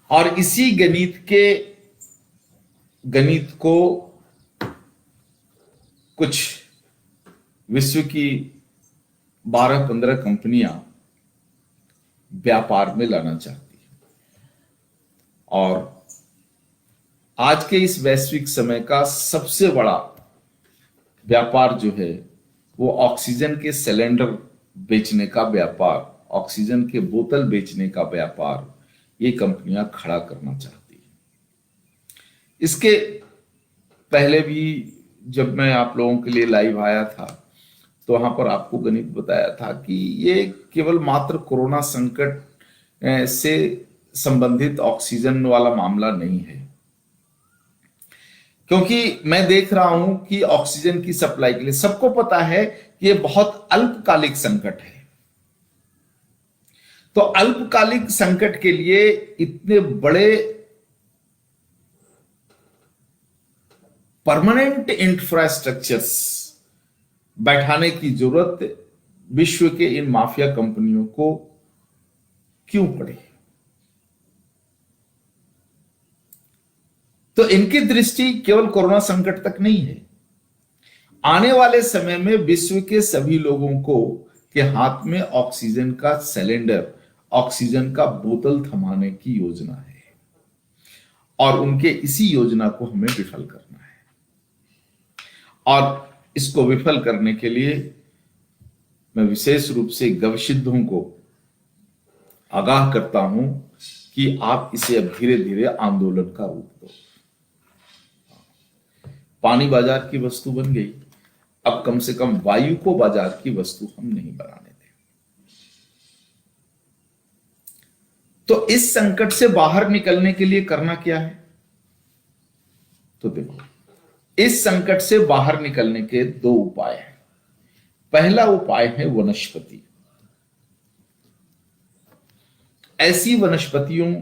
और इसी गणित को कुछ विश्व की 12-15 कंपनियां व्यापार में लाना चाहती है। और आज के इस वैश्विक समय का सबसे बड़ा व्यापार जो है वो ऑक्सीजन के सिलेंडर बेचने का व्यापार, ऑक्सीजन के बोतल बेचने का व्यापार ये कंपनियां खड़ा करना चाहती है। इसके पहले भी जब मैं आप लोगों के लिए लाइव आया था तो वहां पर आपको गणित बताया था कि ये केवल मात्र कोरोना संकट से संबंधित ऑक्सीजन वाला मामला नहीं है, क्योंकि मैं देख रहा हूं कि ऑक्सीजन की सप्लाई के लिए सबको पता है कि ये बहुत अल्पकालिक संकट है। तो अल्पकालिक संकट के लिए इतने बड़े परमानेंट इंफ्रास्ट्रक्चर्स बैठाने की जरूरत विश्व के इन माफिया कंपनियों को क्यों पड़ी? तो इनकी दृष्टि केवल कोरोना संकट तक नहीं है। आने वाले समय में विश्व के सभी लोगों को के हाथ में ऑक्सीजन का सिलेंडर, ऑक्सीजन का बोतल थमाने की योजना है और उनके इसी योजना को हमें विफल करना है। और इसको विफल करने के लिए मैं विशेष रूप से गवसिद्धों को आगाह करता हूं कि आप इसे अब धीरे धीरे आंदोलन का रूप दो। पानी बाजार की वस्तु बन गई, अब कम से कम वायु को बाजार की वस्तु हम नहीं बनाने दें। तो इस संकट से बाहर निकलने के लिए करना क्या है? तो देखो, इस संकट से बाहर निकलने के 2 उपाय हैं। पहला उपाय है वनस्पति। ऐसी वनस्पतियों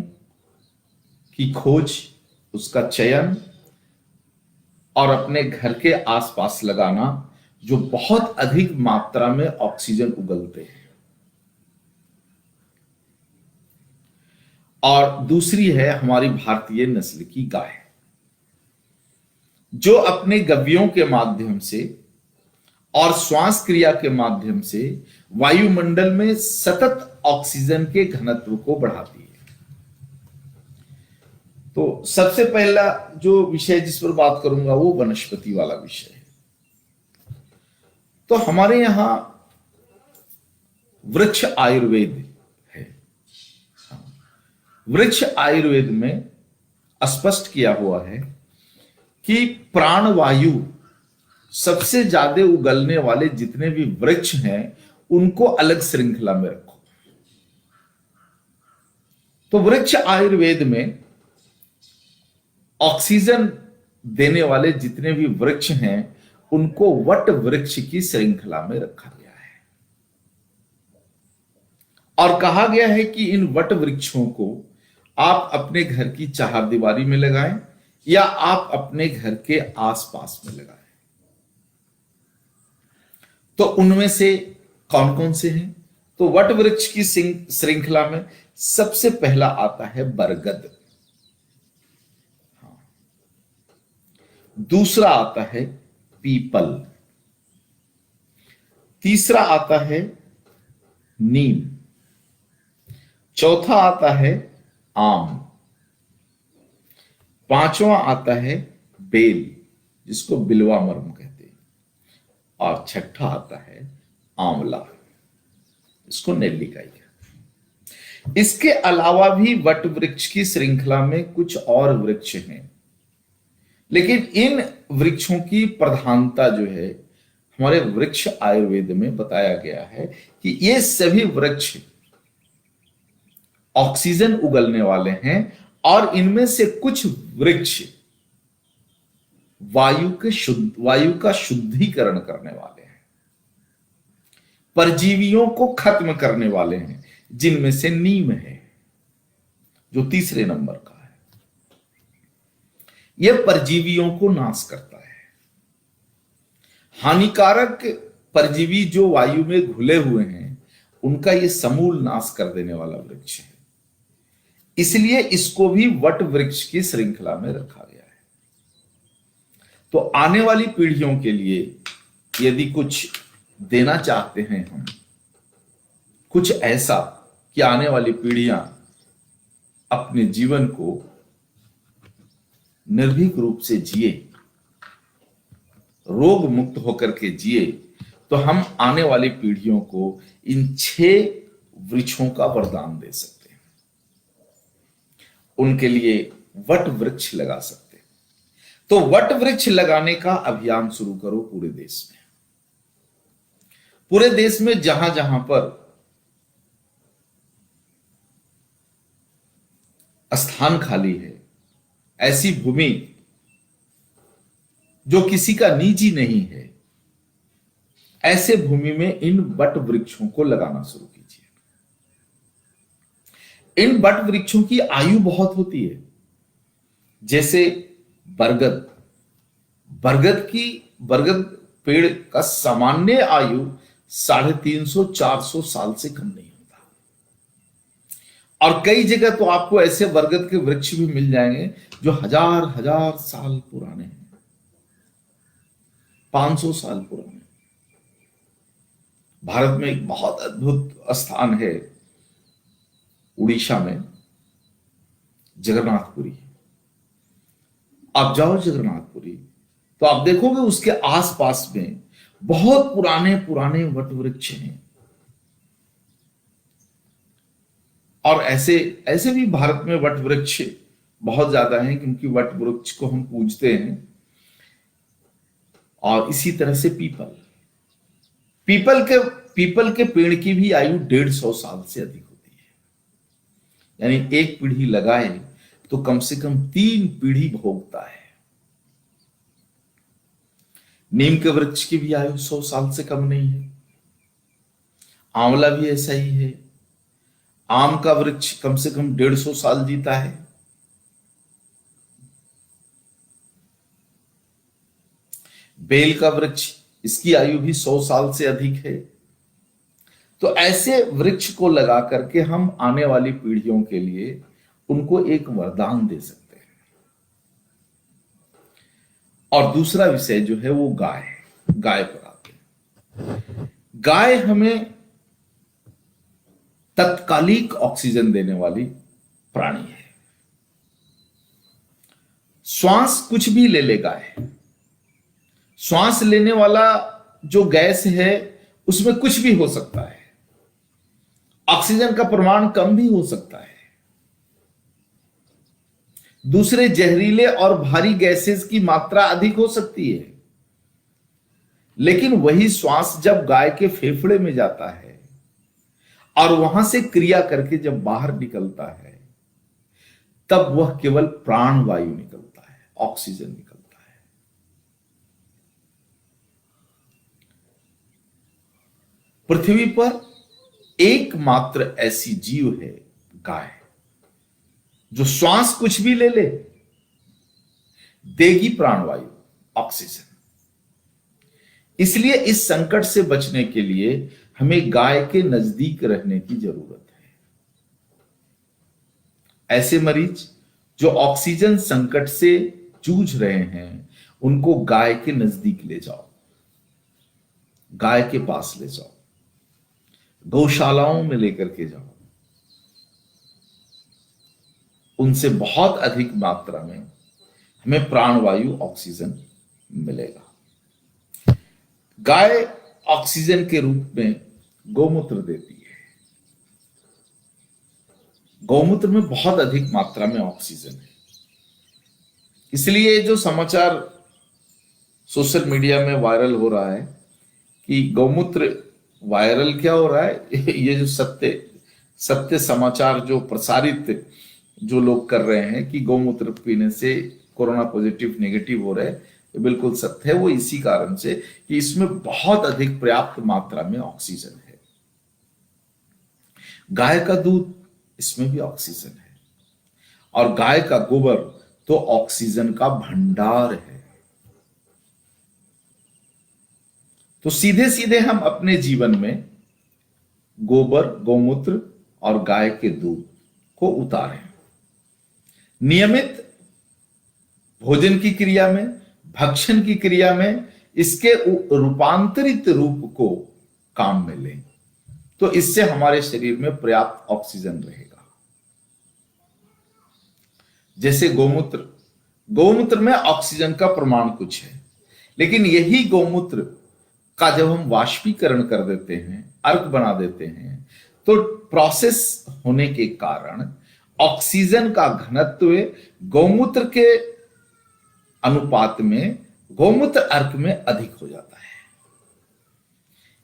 की खोज, उसका चयन और अपने घर के आसपास लगाना जो बहुत अधिक मात्रा में ऑक्सीजन उगलते हैं। और दूसरी है हमारी भारतीय नस्ल की गाय, जो अपने गव्यों के माध्यम से और श्वास क्रिया के माध्यम से वायुमंडल में सतत ऑक्सीजन के घनत्व को बढ़ाती है। तो सबसे पहला जो विषय जिस पर बात करूंगा वो वनस्पति वाला विषय है। तो हमारे यहां वृक्ष आयुर्वेद है। वृक्ष आयुर्वेद में स्पष्ट किया हुआ है कि प्राणवायु सबसे ज्यादा उगलने वाले जितने भी वृक्ष हैं उनको अलग श्रृंखला में रखो। तो वृक्ष आयुर्वेद में ऑक्सीजन देने वाले जितने भी वृक्ष हैं उनको वट वृक्ष की श्रृंखला में रखा गया है और कहा गया है कि इन वट वृक्षों को आप अपने घर की चारदीवारी में लगाएं या आप अपने घर के आसपास में लगाएं। तो उनमें से कौन कौन से हैं? तो वट वृक्ष की श्रृंखला में सबसे पहला आता है बरगद, दूसरा आता है पीपल, तीसरा आता है नीम, चौथा आता है आम, पांचवा आता है बेल जिसको बिल्वा मर्म कहते हैं, और छठा आता है आंवला, इसको नेल्लिकाई कहते हैं। इसके अलावा भी वट वृक्ष की श्रृंखला में कुछ और वृक्ष हैं, लेकिन इन वृक्षों की प्रधानता जो है हमारे वृक्ष आयुर्वेद में बताया गया है कि ये सभी वृक्ष ऑक्सीजन उगलने वाले हैं और इनमें से कुछ वृक्ष वायु का शुद्धिकरण करने वाले हैं, परजीवियों को खत्म करने वाले हैं, जिनमें से नीम है जो तीसरे नंबर का है। यह परजीवियों को नाश करता है। हानिकारक परजीवी जो वायु में घुले हुए हैं उनका यह समूल नाश कर देने वाला वृक्ष है, इसलिए इसको भी वट वृक्ष की श्रृंखला में रखा गया है। तो आने वाली पीढ़ियों के लिए यदि कुछ देना चाहते हैं हम, कुछ ऐसा कि आने वाली पीढ़ियां अपने जीवन को निर्भीक रूप से जिए, रोग मुक्त होकर के जिए, तो हम आने वाली पीढ़ियों को इन 6 वृक्षों का वरदान दे सकते हैं। उनके लिए वट वृक्ष लगा सकते हैं। तो वट वृक्ष लगाने का अभियान शुरू करो पूरे देश में। पूरे देश में जहां जहां पर स्थान खाली है, ऐसी भूमि जो किसी का निजी नहीं है, ऐसे भूमि में इन वट वृक्षों को लगाना शुरू कीजिए। इन वट वृक्षों की आयु बहुत होती है, जैसे बरगद बरगद पेड़ का सामान्य आयु 350-400 साल से कम नहीं होता। और कई जगह तो आपको ऐसे बरगद के वृक्ष भी मिल जाएंगे जो हजार साल पुराने हैं, 500 साल पुराने। भारत में एक बहुत अद्भुत स्थान है उड़ीसा में, जगन्नाथपुरी। आप जाओ जगन्नाथपुरी तो आप देखोगे उसके आसपास में बहुत पुराने पुराने वट वृक्ष हैं। और ऐसे ऐसे भी भारत में वट वृक्ष बहुत ज्यादा हैं, क्योंकि वट वृक्ष को हम पूजते हैं। और इसी तरह से पीपल के पेड़ की भी आयु 150 साल से अधिक होती है। यानी एक पीढ़ी लगाए तो कम से कम 3 पीढ़ी भोगता है। नीम के वृक्ष की भी आयु 100 साल से कम नहीं है। आंवला भी ऐसा ही है। आम का वृक्ष कम से कम 150 साल जीता है। बेल का वृक्ष, इसकी आयु भी 100 साल से अधिक है। तो ऐसे वृक्ष को लगा करके हम आने वाली पीढ़ियों के लिए उनको एक वरदान दे सकते हैं। और दूसरा विषय जो है वो गाय पर आते हैं। गाय हमें तत्कालिक ऑक्सीजन देने वाली प्राणी है। श्वास कुछ भी ले गाय। श्वास लेने वाला जो गैस है उसमें कुछ भी हो सकता है। ऑक्सीजन का प्रमाण कम भी हो सकता है। दूसरे जहरीले और भारी गैसेस की मात्रा अधिक हो सकती है। लेकिन वही श्वास जब गाय के फेफड़े में जाता है और वहां से क्रिया करके जब बाहर निकलता है, तब वह केवल प्राण वायु निकलता है, ऑक्सीजन निकलता है। पृथ्वी पर एकमात्र ऐसी जीव है गाय, जो श्वास कुछ भी ले देगी प्राणवायु, ऑक्सीजन। इसलिए इस संकट से बचने के लिए हमें गाय के नजदीक रहने की जरूरत है। ऐसे मरीज जो ऑक्सीजन संकट से जूझ रहे हैं, उनको गाय के नजदीक ले जाओ, गाय के पास ले जाओ, गौशालाओं में लेकर के जाओ। उनसे बहुत अधिक मात्रा में हमें प्राणवायु, ऑक्सीजन मिलेगा। गाय ऑक्सीजन के रूप में गौमूत्र देती है। गौमूत्र में बहुत अधिक मात्रा में ऑक्सीजन है। इसलिए जो समाचार सोशल मीडिया में वायरल हो रहा है कि गौमूत्र, वायरल क्या हो रहा है, ये जो सत्य समाचार जो प्रसारित जो लोग कर रहे हैं कि गौमूत्र पीने से कोरोना पॉजिटिव नेगेटिव हो रहे हैं, ये बिल्कुल सत्य है। वो इसी कारण से कि इसमें बहुत अधिक पर्याप्त मात्रा में ऑक्सीजन है। गाय का दूध, इसमें भी ऑक्सीजन है, और गाय का गोबर तो ऑक्सीजन का भंडार है। तो सीधे सीधे हम अपने जीवन में गोबर, गौमूत्र और गाय के दूध को उतारें। नियमित भोजन की क्रिया में, भक्षण की क्रिया में इसके रूपांतरित रूप को काम में लें, तो इससे हमारे शरीर में पर्याप्त ऑक्सीजन रहेगा। जैसे गौमूत्र में ऑक्सीजन का प्रमाण कुछ है, लेकिन यही गौमूत्र का जब हम वाष्पीकरण कर देते हैं, अर्क बना देते हैं, तो प्रोसेस होने के कारण ऑक्सीजन का घनत्व गौमूत्र के अनुपात में गौमूत्र अर्क में अधिक हो जाता है।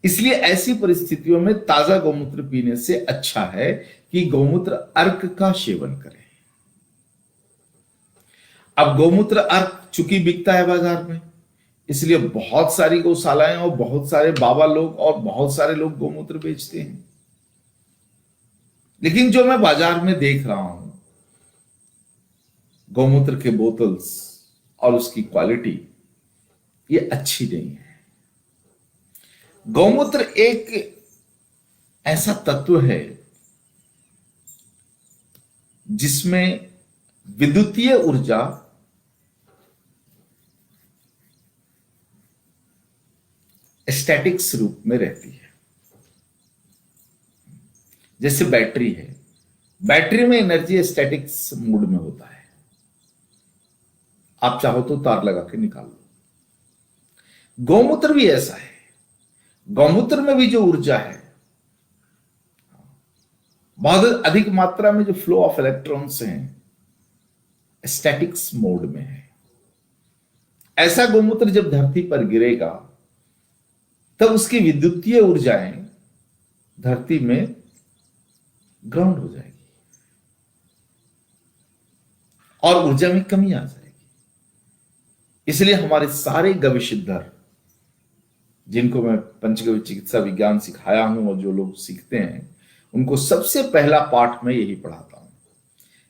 इसलिए ऐसी परिस्थितियों में ताजा गौमूत्र पीने से अच्छा है कि गौमूत्र अर्क का सेवन करें। अब गौमूत्र अर्क चूंकि बिकता है बाजार में, इसलिए बहुत सारी गौशालाएं और बहुत सारे बाबा लोग और बहुत सारे लोग गौमूत्र बेचते हैं। लेकिन जो मैं बाजार में देख रहा हूं, गौमूत्र के बोतल्स और उसकी क्वालिटी ये अच्छी नहीं है। गौमूत्र एक ऐसा तत्व है जिसमें विद्युतीय ऊर्जा स्टैटिक्स रूप में रहती है। जैसे बैटरी है, बैटरी में एनर्जी स्टैटिक्स मोड में होता है। आप चाहो तो तार लगा के निकाल लो। गौमूत्र भी ऐसा है। गौमूत्र में भी जो ऊर्जा है, बहुत अधिक मात्रा में जो फ्लो ऑफ इलेक्ट्रॉन्स हैं, स्टैटिक्स मोड में है। ऐसा गौमूत्र जब धरती पर गिरेगा तब उसकी विद्युतीय ऊर्जाएं धरती में ग्राउंड हो जाएगी और ऊर्जा में कमी आ जाएगी। इसलिए हमारे सारे गविशुद्धर, जिनको मैं पंचगव्य चिकित्सा विज्ञान सिखाया हूं और जो लोग सीखते हैं, उनको सबसे पहला पाठ में यही पढ़ाता हूं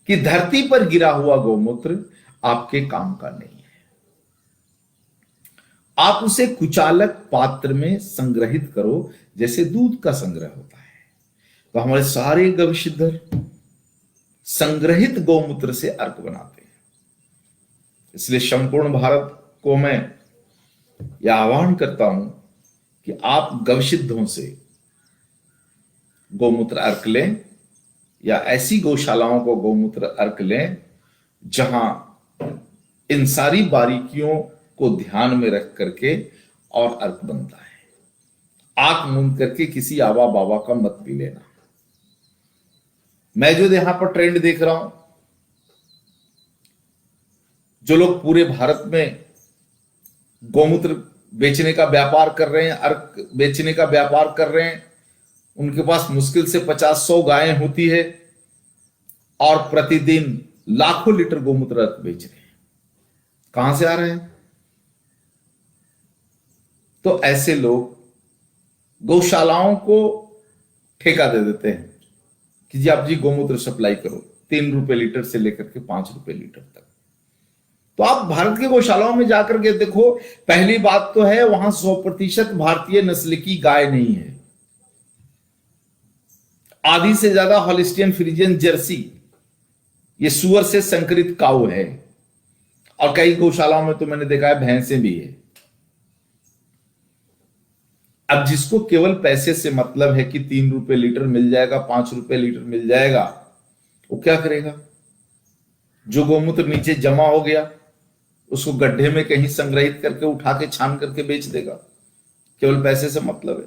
कि धरती पर गिरा हुआ गौमूत्र आपके काम का नहीं है। आप उसे कुचालक पात्र में संग्रहित करो, जैसे दूध का संग्रह होता है। तो हमारे सारे गविशुद्धर संग्रहित गौमूत्र से अर्क बनाते हैं। इसलिए संपूर्ण भारत को मैं यह आह्वान करता हूं कि आप गविशुद्धों से गौमूत्र अर्क लें, या ऐसी गौशालाओं को गौमूत्र अर्क लें जहां इन सारी बारीकियों को ध्यान में रख करके और अर्क बनता है। आंख मूंद करके किसी आवा बाबा का मत पी लेना। मैं जो यहां पर ट्रेंड देख रहा हूं, जो लोग पूरे भारत में गौमूत्र बेचने का व्यापार कर रहे हैं, अर्क बेचने का व्यापार कर रहे हैं, उनके पास मुश्किल से 50-100 गायें होती है और प्रतिदिन लाखों लीटर गौमूत्र अर्क बेच रहे हैं। कहां से आ रहे हैं? तो ऐसे लोग गौशालाओं को ठेका दे देते हैं कि जी आप जी गौमूत्र सप्लाई करो, 3 रुपए लीटर से लेकर के 5 रुपए लीटर तक। तो आप भारत के गौशालाओं में जाकर के देखो, पहली बात तो है वहां 100% भारतीय नस्ल की गाय नहीं है। आधी से ज्यादा हॉलिस्टियन फ्रीजियन जर्सी, ये सुअर से संकरित काऊ है। और कई गौशालाओं में तो मैंने देखा है भैंसे भी है। अब जिसको केवल पैसे से मतलब है कि 3 रुपए लीटर मिल जाएगा, 5 रुपए लीटर मिल जाएगा, वो क्या करेगा? जो गौमूत्र नीचे जमा हो गया उसको गड्ढे में कहीं संग्रहित करके उठा के छान करके बेच देगा, केवल पैसे से मतलब है।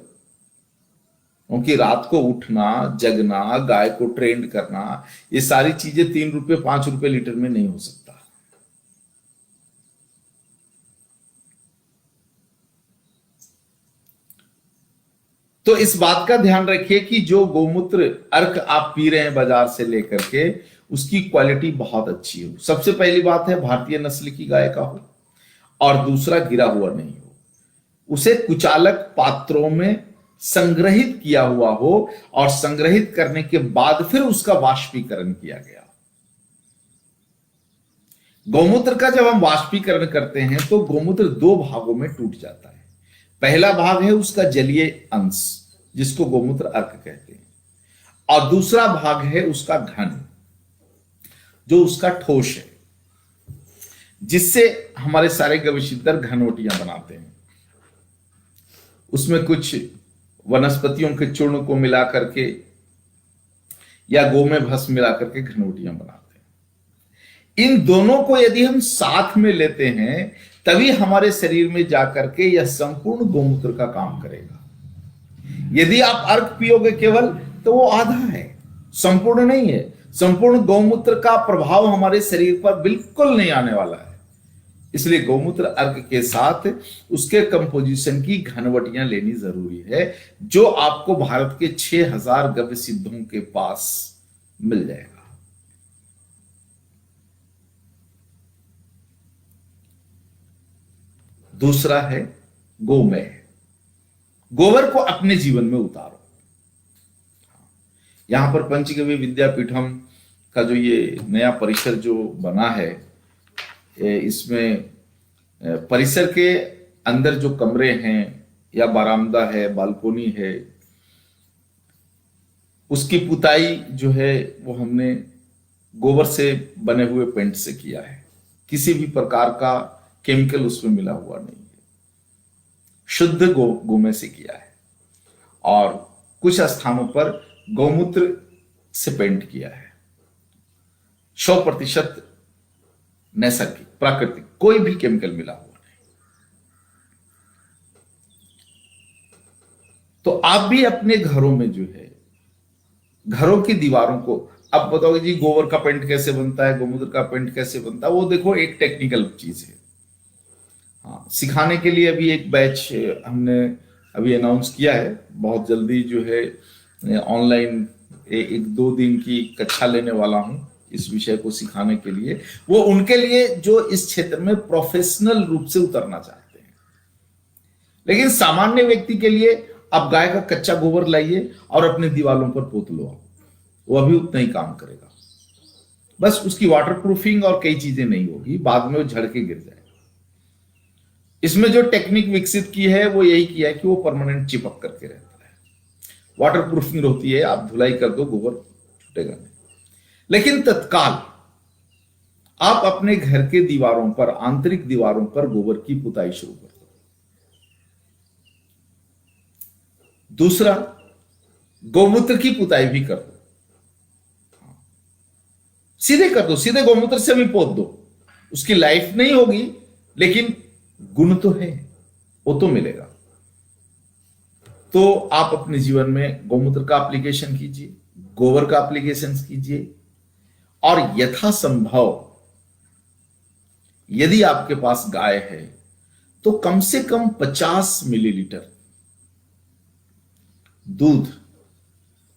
क्योंकि रात को उठना, जगना, गाय को ट्रेंड करना, ये सारी चीजें 3 रुपए 5 रुपए लीटर में नहीं हो सकता। तो इस बात का ध्यान रखिए कि जो गौमूत्र अर्क आप पी रहे हैं बाजार से लेकर के, उसकी क्वालिटी बहुत अच्छी हो। सबसे पहली बात है भारतीय नस्ल की गाय का हो, और दूसरा गिरा हुआ नहीं हो, उसे कुचालक पात्रों में संग्रहित किया हुआ हो, और संग्रहित करने के बाद फिर उसका वाष्पीकरण किया गया। गौमूत्र का जब हम वाष्पीकरण करते हैं तो गौमूत्र 2 भागों में टूट जाता है। पहला भाग है उसका जलीय अंश, जिसको गौमूत्र अर्क कहते हैं, और दूसरा भाग है उसका घन, जो उसका ठोस है, जिससे हमारे सारे गविशितर घनवटियां बनाते हैं। उसमें कुछ वनस्पतियों के चूर्ण को मिला करके या गौ में भस्म मिला करके घनवटियां बनाते हैं। इन दोनों को यदि हम साथ में लेते हैं तभी हमारे शरीर में जाकर के यह संपूर्ण गौमूत्र का काम करेगा। यदि आप अर्क पियोगे केवल, तो वो आधा है, संपूर्ण नहीं है। संपूर्ण गौमूत्र का प्रभाव हमारे शरीर पर बिल्कुल नहीं आने वाला है। इसलिए गौमूत्र अर्क के साथ उसके कंपोजिशन की घनवटियां लेनी जरूरी है, जो आपको भारत के 6000 गव्य सिद्धों के पास मिल जाएगा। दूसरा है गोमय। गोबर को अपने जीवन में उतारो। यहां पर पंचगव्य विद्यापीठम का जो ये नया परिसर जो बना है, इसमें परिसर के अंदर जो कमरे हैं या बरामदा है, बालकोनी है, उसकी पुताई जो है वो हमने गोबर से बने हुए पेंट से किया है। किसी भी प्रकार का केमिकल उसमें मिला हुआ नहीं है, शुद्ध गोमय से किया है। और कुछ स्थानों पर गौमूत्र से पेंट किया है। 100% नैसर्गिक, प्राकृतिक, कोई भी केमिकल मिला हुआ नहीं। तो आप भी अपने घरों में जो है, घरों की दीवारों को, अब बताओगे जी गोबर का पेंट कैसे बनता है, गौमूत्र का पेंट कैसे बनता है, वो देखो एक टेक्निकल चीज है। हाँ, सिखाने के लिए अभी एक बैच हमने अभी अनाउंस किया है। बहुत जल्दी जो है ऑनलाइन 1-2 दिन की कक्षा लेने वाला हूं इस विषय को सिखाने के लिए। वो उनके लिए जो इस क्षेत्र में प्रोफेशनल रूप से उतरना चाहते हैं। लेकिन सामान्य व्यक्ति के लिए आप गाय का कच्चा गोबर लाइए और अपने दीवालों पर पोत लो, वो अभी उतना ही काम करेगा। बस उसकी वाटर प्रूफिंग और कई चीजें नहीं होगी, बाद में वो झड़ के गिर जाएगा। इसमें जो टेक्निक विकसित की है वो यही किया है कि वो परमानेंट चिपक करके रहता है, वाटर प्रूफिंग होती है। आप धुलाई कर दो, गोबर छूटेगा नहीं। लेकिन तत्काल आप अपने घर के दीवारों पर, आंतरिक दीवारों पर गोबर की पुताई शुरू कर दो। दूसरा, गौमूत्र की पुताई भी कर दो, सीधे कर दो, सीधे गौमूत्र से भी पोत दो। उसकी लाइफ नहीं होगी लेकिन गुण तो है, वो तो मिलेगा। तो आप अपने जीवन में गौमूत्र का एप्लीकेशन कीजिए, गोबर का एप्लीकेशन कीजिए, और यथासंभव यदि आपके पास गाय है तो कम से कम 50 मिलीलीटर दूध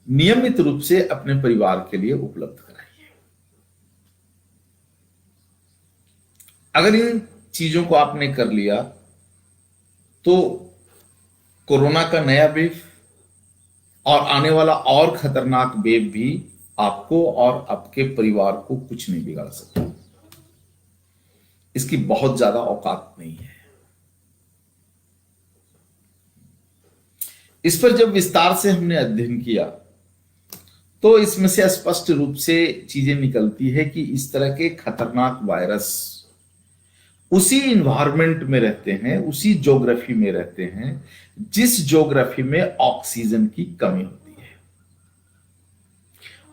नियमित रूप से अपने परिवार के लिए उपलब्ध कराइए। अगर इन चीजों को आपने कर लिया तो कोरोना का नया वेव और आने वाला और खतरनाक वेव भी आपको और आपके परिवार को कुछ नहीं बिगाड़ सकता। इसकी बहुत ज्यादा औकात नहीं है। इस पर जब विस्तार से हमने अध्ययन किया तो इसमें से स्पष्ट रूप से चीजें निकलती है कि इस तरह के खतरनाक वायरस उसी इन्वायरमेंट में रहते हैं, उसी ज्योग्राफी में रहते हैं जिस ज्योग्राफी में ऑक्सीजन की कमी होती है।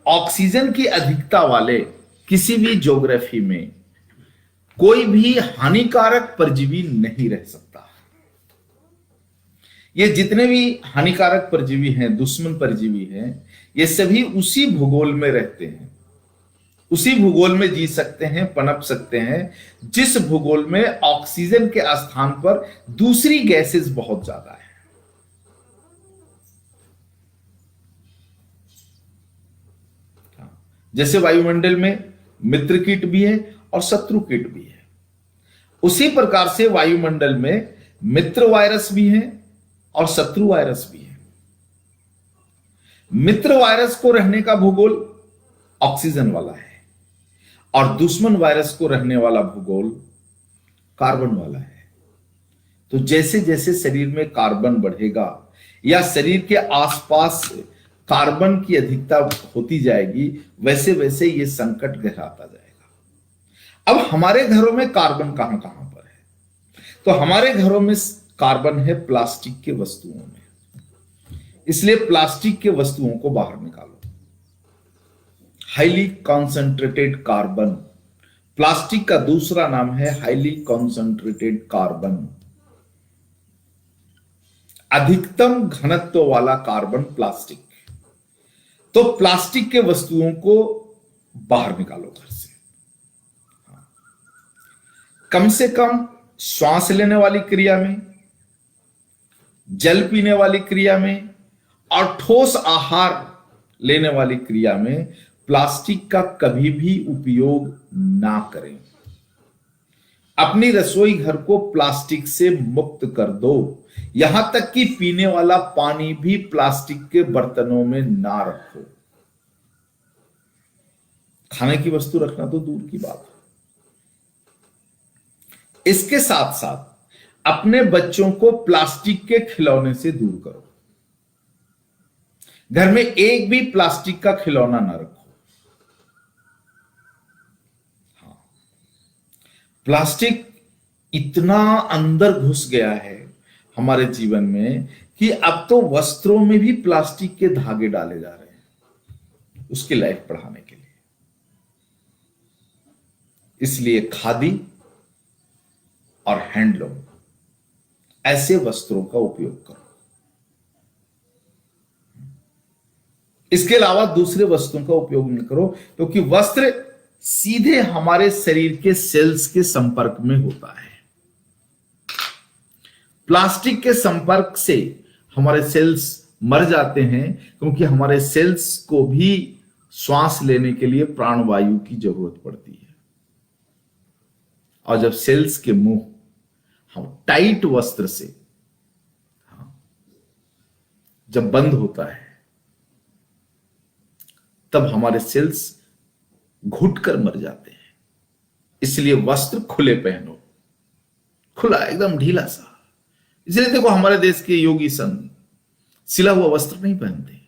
ऑक्सीजन की अधिकता वाले किसी भी ज्योग्राफी में कोई भी हानिकारक परजीवी नहीं रह सकता। ये जितने भी हानिकारक परजीवी हैं, दुश्मन परजीवी हैं, ये सभी उसी भूगोल में रहते हैं, उसी भूगोल में जी सकते हैं, पनप सकते हैं जिस भूगोल में ऑक्सीजन के स्थान पर दूसरी गैसेस बहुत ज्यादा है। जैसे वायुमंडल में मित्र कीट भी है और शत्रु कीट भी है, उसी प्रकार से वायुमंडल में मित्र वायरस भी है और शत्रु वायरस भी है। मित्र वायरस को रहने का भूगोल ऑक्सीजन वाला है और दुश्मन वायरस को रहने वाला भूगोल कार्बन वाला है। तो जैसे जैसे शरीर में कार्बन बढ़ेगा या शरीर के आसपास कार्बन की अधिकता होती जाएगी, वैसे वैसे ये संकट गहराता जाएगा। अब हमारे घरों में कार्बन कहां कहां पर है? तो हमारे घरों में कार्बन है प्लास्टिक के वस्तुओं में, इसलिए प्लास्टिक के वस्तुओं को बाहर निकालो। हाईली कॉन्सेंट्रेटेड कार्बन, प्लास्टिक का दूसरा नाम है हाईली कॉन्सेंट्रेटेड कार्बन, अधिकतम घनत्व वाला कार्बन प्लास्टिक। तो प्लास्टिक के वस्तुओं को बाहर निकालो घर से। कम से कम श्वास लेने वाली क्रिया में, जल पीने वाली क्रिया में और ठोस आहार लेने वाली क्रिया में प्लास्टिक का कभी भी उपयोग ना करें। अपनी रसोई घर को प्लास्टिक से मुक्त कर दो, यहां तक कि पीने वाला पानी भी प्लास्टिक के बर्तनों में ना रखो। खाने की वस्तु रखना तो दूर की बात है। इसके साथ साथ अपने बच्चों को प्लास्टिक के खिलौने से दूर करो। घर में एक भी प्लास्टिक का खिलौना ना रखो। हाँ, प्लास्टिक इतना अंदर घुस गया है हमारे जीवन में कि अब तो वस्त्रों में भी प्लास्टिक के धागे डाले जा रहे हैं उसकी लाइफ बढ़ाने के लिए। इसलिए खादी और हैंडलूम ऐसे वस्त्रों का उपयोग करो। इसके अलावा दूसरे वस्त्रों का उपयोग न करो, क्योंकि वस्त्र सीधे हमारे शरीर के सेल्स के संपर्क में होता है। प्लास्टिक के संपर्क से हमारे सेल्स मर जाते हैं, क्योंकि हमारे सेल्स को भी श्वास लेने के लिए प्राणवायु की जरूरत पड़ती है। और जब सेल्स के मुंह हम टाइट वस्त्र से जब बंद होता है, तब हमारे सेल्स घुटकर मर जाते हैं। इसलिए वस्त्र खुले पहनो, खुला एकदम ढीला सा। इसलिए देखो हमारे देश के योगी संत सिला हुआ वस्त्र नहीं पहनते,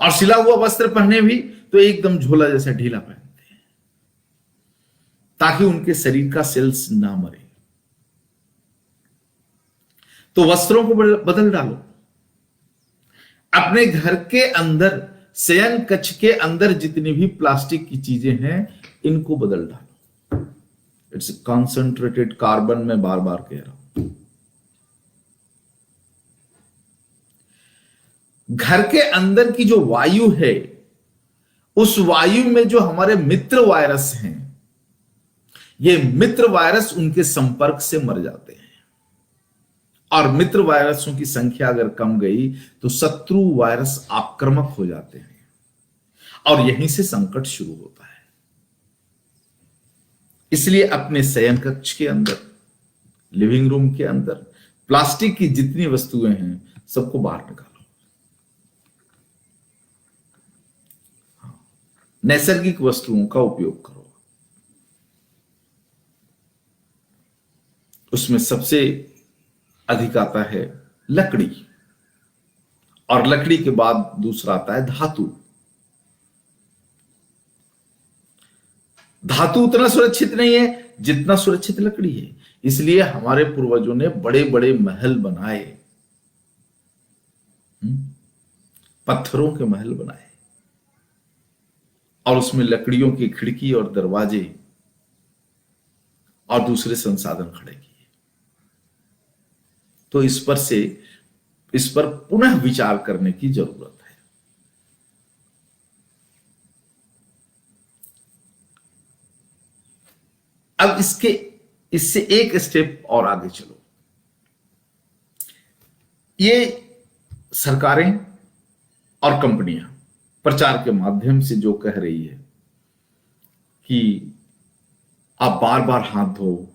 और सिला हुआ वस्त्र पहने भी तो एकदम झोला जैसा ढीला पहनते हैं, ताकि उनके शरीर का सेल्स ना मरे। तो वस्त्रों को बदल डालो। अपने घर के अंदर, शयन कक्ष के अंदर जितनी भी प्लास्टिक की चीजें हैं, इनको बदल डालो। इट्स कॉन्सेंट्रेटेड कार्बन, मैं बार बार कह रहा हूं। घर के अंदर की जो वायु है, उस वायु में जो हमारे मित्र वायरस हैं, ये मित्र वायरस उनके संपर्क से मर जाते हैं। और मित्र वायरसों की संख्या अगर कम गई तो शत्रु वायरस आक्रामक हो जाते हैं, और यहीं से संकट शुरू होता है। इसलिए अपने शयन कक्ष के अंदर, लिविंग रूम के अंदर प्लास्टिक की जितनी वस्तुएं हैं, सबको बाहर निकालो। नैसर्गिक वस्तुओं का उपयोग करो। उसमें सबसे अधिक आता है लकड़ी, और लकड़ी के बाद दूसरा आता है धातु। धातु उतना सुरक्षित नहीं है जितना सुरक्षित लकड़ी है, इसलिए हमारे पूर्वजों ने बड़े बड़े महल बनाए, पत्थरों के महल बनाए, और उसमें लकड़ियों की खिड़की और दरवाजे और दूसरे संसाधन खड़े किए। तो इस पर पुनः विचार करने की जरूरत है। अब इससे एक स्टेप और आगे चलो। ये सरकारें और कंपनियां प्रचार के माध्यम से जो कह रही है कि आप बार बार हाथ धो,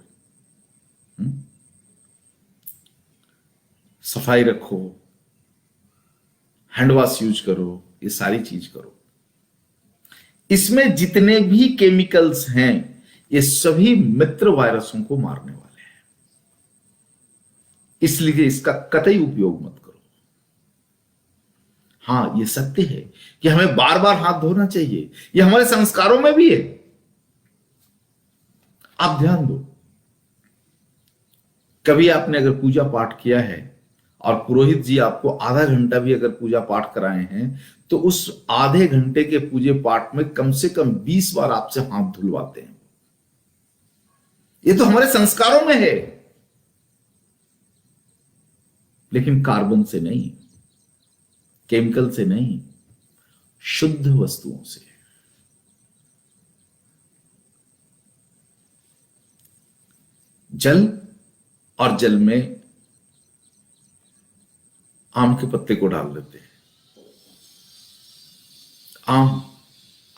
सफाई रखो, हैंड वॉश यूज करो, ये सारी चीज करो, इसमें जितने भी केमिकल्स हैं ये सभी मित्र वायरसों को मारने वाले हैं, इसलिए इसका कतई उपयोग मत करो। हां, ये सत्य है कि हमें बार बार हाथ धोना चाहिए, ये हमारे संस्कारों में भी है। आप ध्यान दो, कभी आपने अगर पूजा पाठ किया है और पुरोहित जी आपको आधा घंटा भी अगर पूजा पाठ कराए हैं, तो उस आधे घंटे के पूजे पाठ में कम से कम 20 बार आपसे हाथ धुलवाते हैं। ये तो हमारे संस्कारों में है, लेकिन कार्बन से नहीं, केमिकल से नहीं, शुद्ध वस्तुओं से। जल, और जल में आम के पत्ते को डाल देते हैं।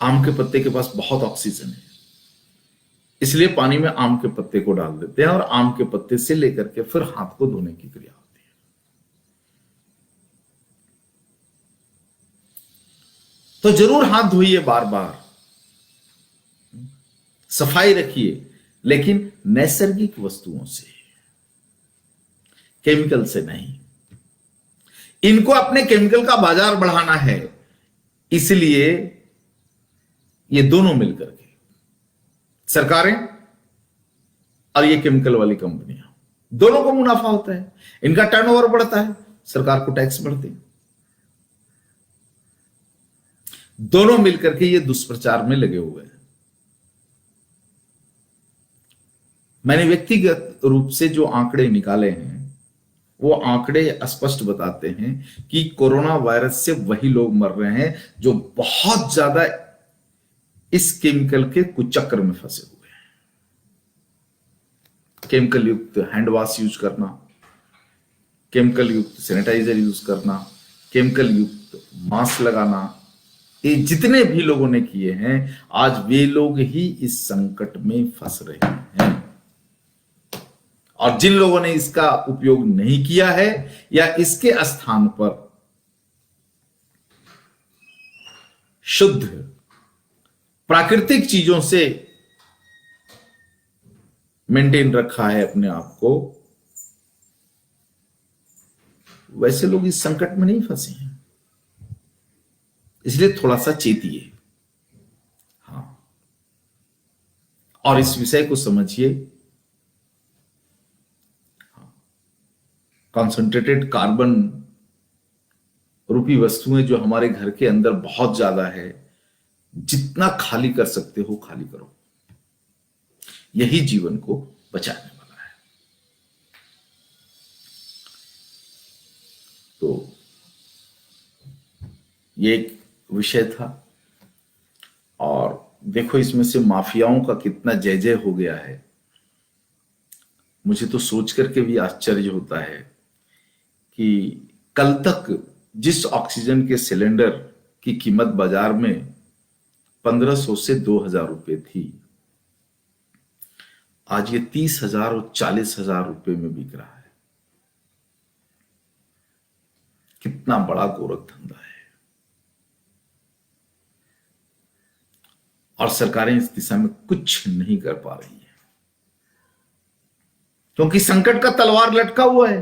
आम के पत्ते के पास बहुत ऑक्सीजन है, इसलिए पानी में आम के पत्ते को डाल देते हैं और आम के पत्ते से लेकर के फिर हाथ को धोने की क्रिया होती है। तो जरूर हाथ धोइए, बार बार सफाई रखिए, लेकिन नैसर्गिक वस्तुओं से, केमिकल से नहीं। इनको अपने केमिकल का बाजार बढ़ाना है, इसलिए ये दोनों मिलकर के, सरकारें और ये केमिकल वाली कंपनियां, दोनों को मुनाफा होता है, इनका टर्नओवर बढ़ता है, सरकार को टैक्स बढ़ते हैं। दोनों मिलकर के ये दुष्प्रचार में लगे हुए हैं। मैंने व्यक्तिगत रूप से जो आंकड़े निकाले हैं, वो आंकड़े स्पष्ट बताते हैं कि कोरोना वायरस से वही लोग मर रहे हैं जो बहुत ज्यादा इस केमिकल के कुचक्र में फंसे हुए हैं। केमिकल युक्त हैंड वॉश यूज करना, केमिकल युक्त सैनिटाइजर यूज करना, केमिकल युक्त मास्क लगाना, ये जितने भी लोगों ने किए हैं, आज वे लोग ही इस संकट में फंस रहे हैं। और जिन लोगों ने इसका उपयोग नहीं किया है या इसके स्थान पर शुद्ध प्राकृतिक चीजों से मेंटेन रखा है अपने आप को, वैसे लोग इस संकट में नहीं फंसे हैं। इसलिए थोड़ा सा चेतिए, हाँ, और इस विषय को समझिए। कॉन्सेंट्रेटेड कार्बन रूपी वस्तुएं जो हमारे घर के अंदर बहुत ज्यादा है, जितना खाली कर सकते हो खाली करो, यही जीवन को बचाने वाला है। तो ये एक विषय था, और देखो इसमें से माफियाओं का कितना जय जय हो गया है। मुझे तो सोच करके भी आश्चर्य होता है कि कल तक जिस ऑक्सीजन के सिलेंडर की कीमत बाजार में 1500 से 2000 रुपए थी, आज ये 30,000 और 40,000 रुपए में बिक रहा है। कितना बड़ा गोरख धंधा है, और सरकारें इस दिशा में कुछ नहीं कर पा रही है। क्योंकि संकट का तलवार लटका हुआ है।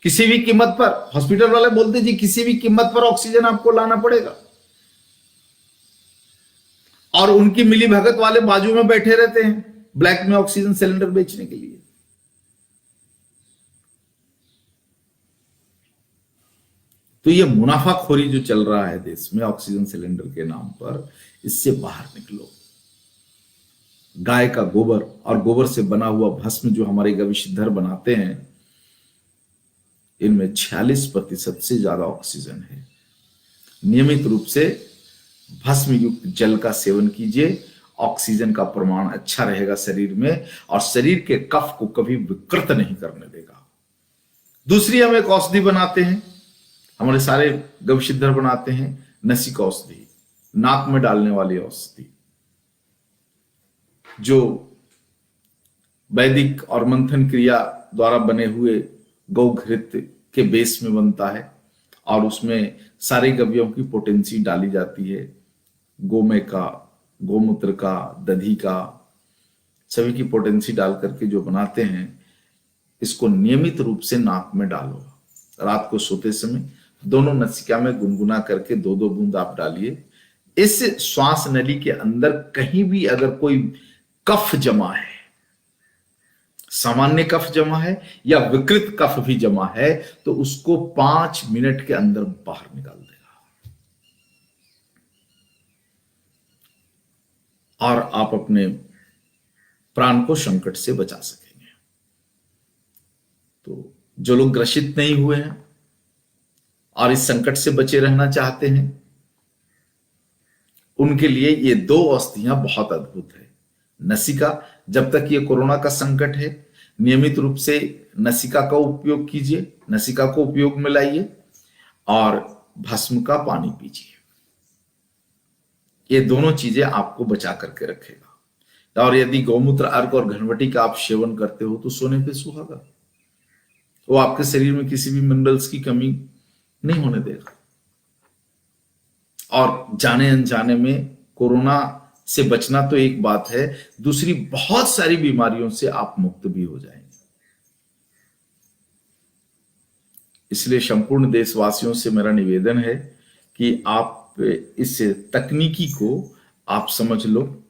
किसी भी कीमत पर हॉस्पिटल वाले बोलते जी किसी भी कीमत पर ऑक्सीजन आपको लाना पड़ेगा, और उनकी मिली भगत वाले बाजू में बैठे रहते हैं ब्लैक में ऑक्सीजन सिलेंडर बेचने के लिए। तो ये मुनाफाखोरी जो चल रहा है देश में ऑक्सीजन सिलेंडर के नाम पर, इससे बाहर निकलो। गाय का गोबर और गोबर से बना हुआ भस्म जो हमारे गविशधर बनाते हैं, इनमें 46% से ज्यादा ऑक्सीजन है। नियमित रूप से भस्म युक्त जल का सेवन कीजिए, ऑक्सीजन का प्रमाण अच्छा रहेगा शरीर में, और शरीर के कफ को कभी विकृत नहीं करने देगा। दूसरी हम एक औषधि बनाते हैं, हमारे सारे गविशधर बनाते हैं, नसिक औषधि, नाक में डालने वाली औषधि, जो वैदिक और मंथन क्रिया द्वारा बने हुए गौघृत के बेस में बनता है, और उसमें सारे गव्यों की पोटेंसी डाली जाती है, गोमय का, गोमूत्र का, दधी का, सभी की पोटेंसी डाल करके जो बनाते हैं, इसको नियमित रूप से नाक में डालो। रात को सोते समय दोनों नसिका में गुनगुना करके 2-2 बूंद आप डालिए। इस श्वास नली के अंदर कहीं भी अगर कोई कफ जमा है, सामान्य कफ जमा है या विकृत कफ भी जमा है, तो उसको 5 मिनट के अंदर बाहर निकाल देगा, और आप अपने प्राण को संकट से बचा सकेंगे। तो जो लोग ग्रसित नहीं हुए हैं और इस संकट से बचे रहना चाहते हैं, उनके लिए ये 2 औषधियां बहुत अद्भुत है। नसिका, जब तक ये कोरोना का संकट है, नियमित रूप से नसिका का उपयोग कीजिए, नसिका को उपयोग में लाइए, और भस्म का पानी पीजिए। ये दोनों चीजें आपको बचा करके रखेगा। और यदि गौमूत्र अर्क और घनवटी का आप सेवन करते हो तो सोने पे सुहागा, वो आपके शरीर में किसी भी मिनरल्स की कमी नहीं होने देगा, और जाने अनजाने में कोरोना से बचना तो एक बात है, दूसरी बहुत सारी बीमारियों से आप मुक्त भी हो जाएंगे। इसलिए संपूर्ण देशवासियों से मेरा निवेदन है कि आप इस तकनीकी को आप समझ लो,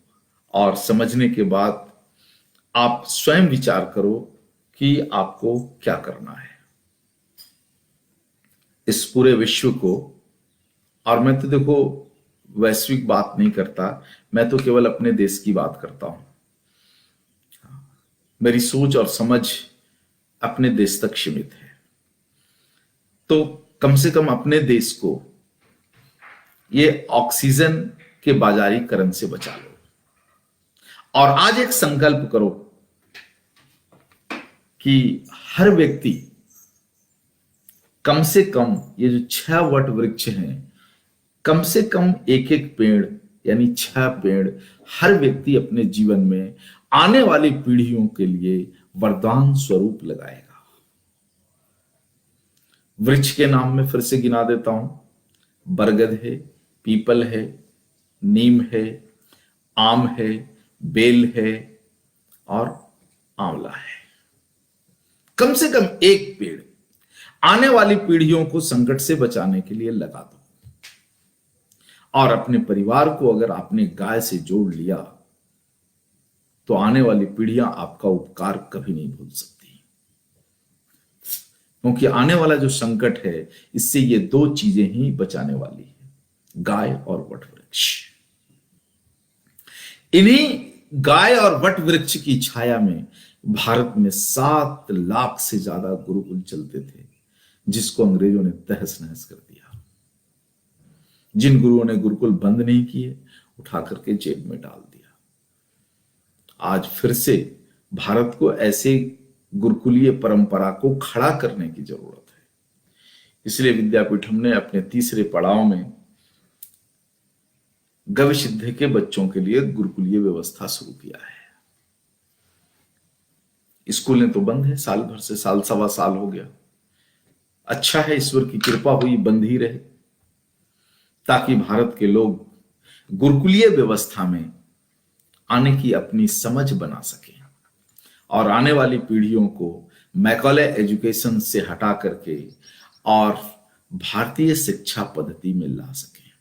और समझने के बाद आप स्वयं विचार करो कि आपको क्या करना है इस पूरे विश्व को। और मैं तो देखो वैश्विक बात नहीं करता, मैं तो केवल अपने देश की बात करता हूं। मेरी सोच और समझ अपने देश तक सीमित है, तो कम से कम अपने देश को ये ऑक्सीजन के बाजारीकरण से बचा लो। और आज एक संकल्प करो कि हर व्यक्ति कम से कम, ये जो 6 वट वृक्ष हैं, कम से कम एक पेड़, यानी 6 पेड़ हर व्यक्ति अपने जीवन में आने वाली पीढ़ियों के लिए वरदान स्वरूप लगाएगा। वृक्ष के नाम में फिर से गिना देता हूं, बरगद है, पीपल है, नीम है, आम है, बेल है और आंवला है। कम से कम एक पेड़ आने वाली पीढ़ियों को संकट से बचाने के लिए लगा दो। और अपने परिवार को अगर आपने गाय से जोड़ लिया तो आने वाली पीढ़ियां आपका उपकार कभी नहीं भूल सकती, क्योंकि आने वाला जो संकट है इससे ये 2 चीजें ही बचाने वाली है, गाय और वट वृक्ष। इन्हीं गाय और वट वृक्ष की छाया में भारत में 7 लाख से ज्यादा गुरुकुल चलते थे, जिसको अंग्रेजों ने तहस नहस कर दिया। जिन गुरुओं ने गुरुकुल बंद नहीं किए, उठा करके जेल में डाल दिया। आज फिर से भारत को ऐसे गुरुकुलीय परंपरा को खड़ा करने की जरूरत है। इसलिए विद्यापीठम ने अपने तीसरे पड़ाव में गविसिद्धि के बच्चों के लिए गुरुकुलीय व्यवस्था शुरू किया है। स्कूलें तो बंद है, साल भर से, साल सवा साल हो गया। अच्छा है, ईश्वर की कृपा हुई, बंद ही रहे, ताकि भारत के लोग गुरुकुलीय व्यवस्था में आने की अपनी समझ बना सकें और आने वाली पीढ़ियों को मैकॉले एजुकेशन से हटा करके और भारतीय शिक्षा पद्धति में ला सके,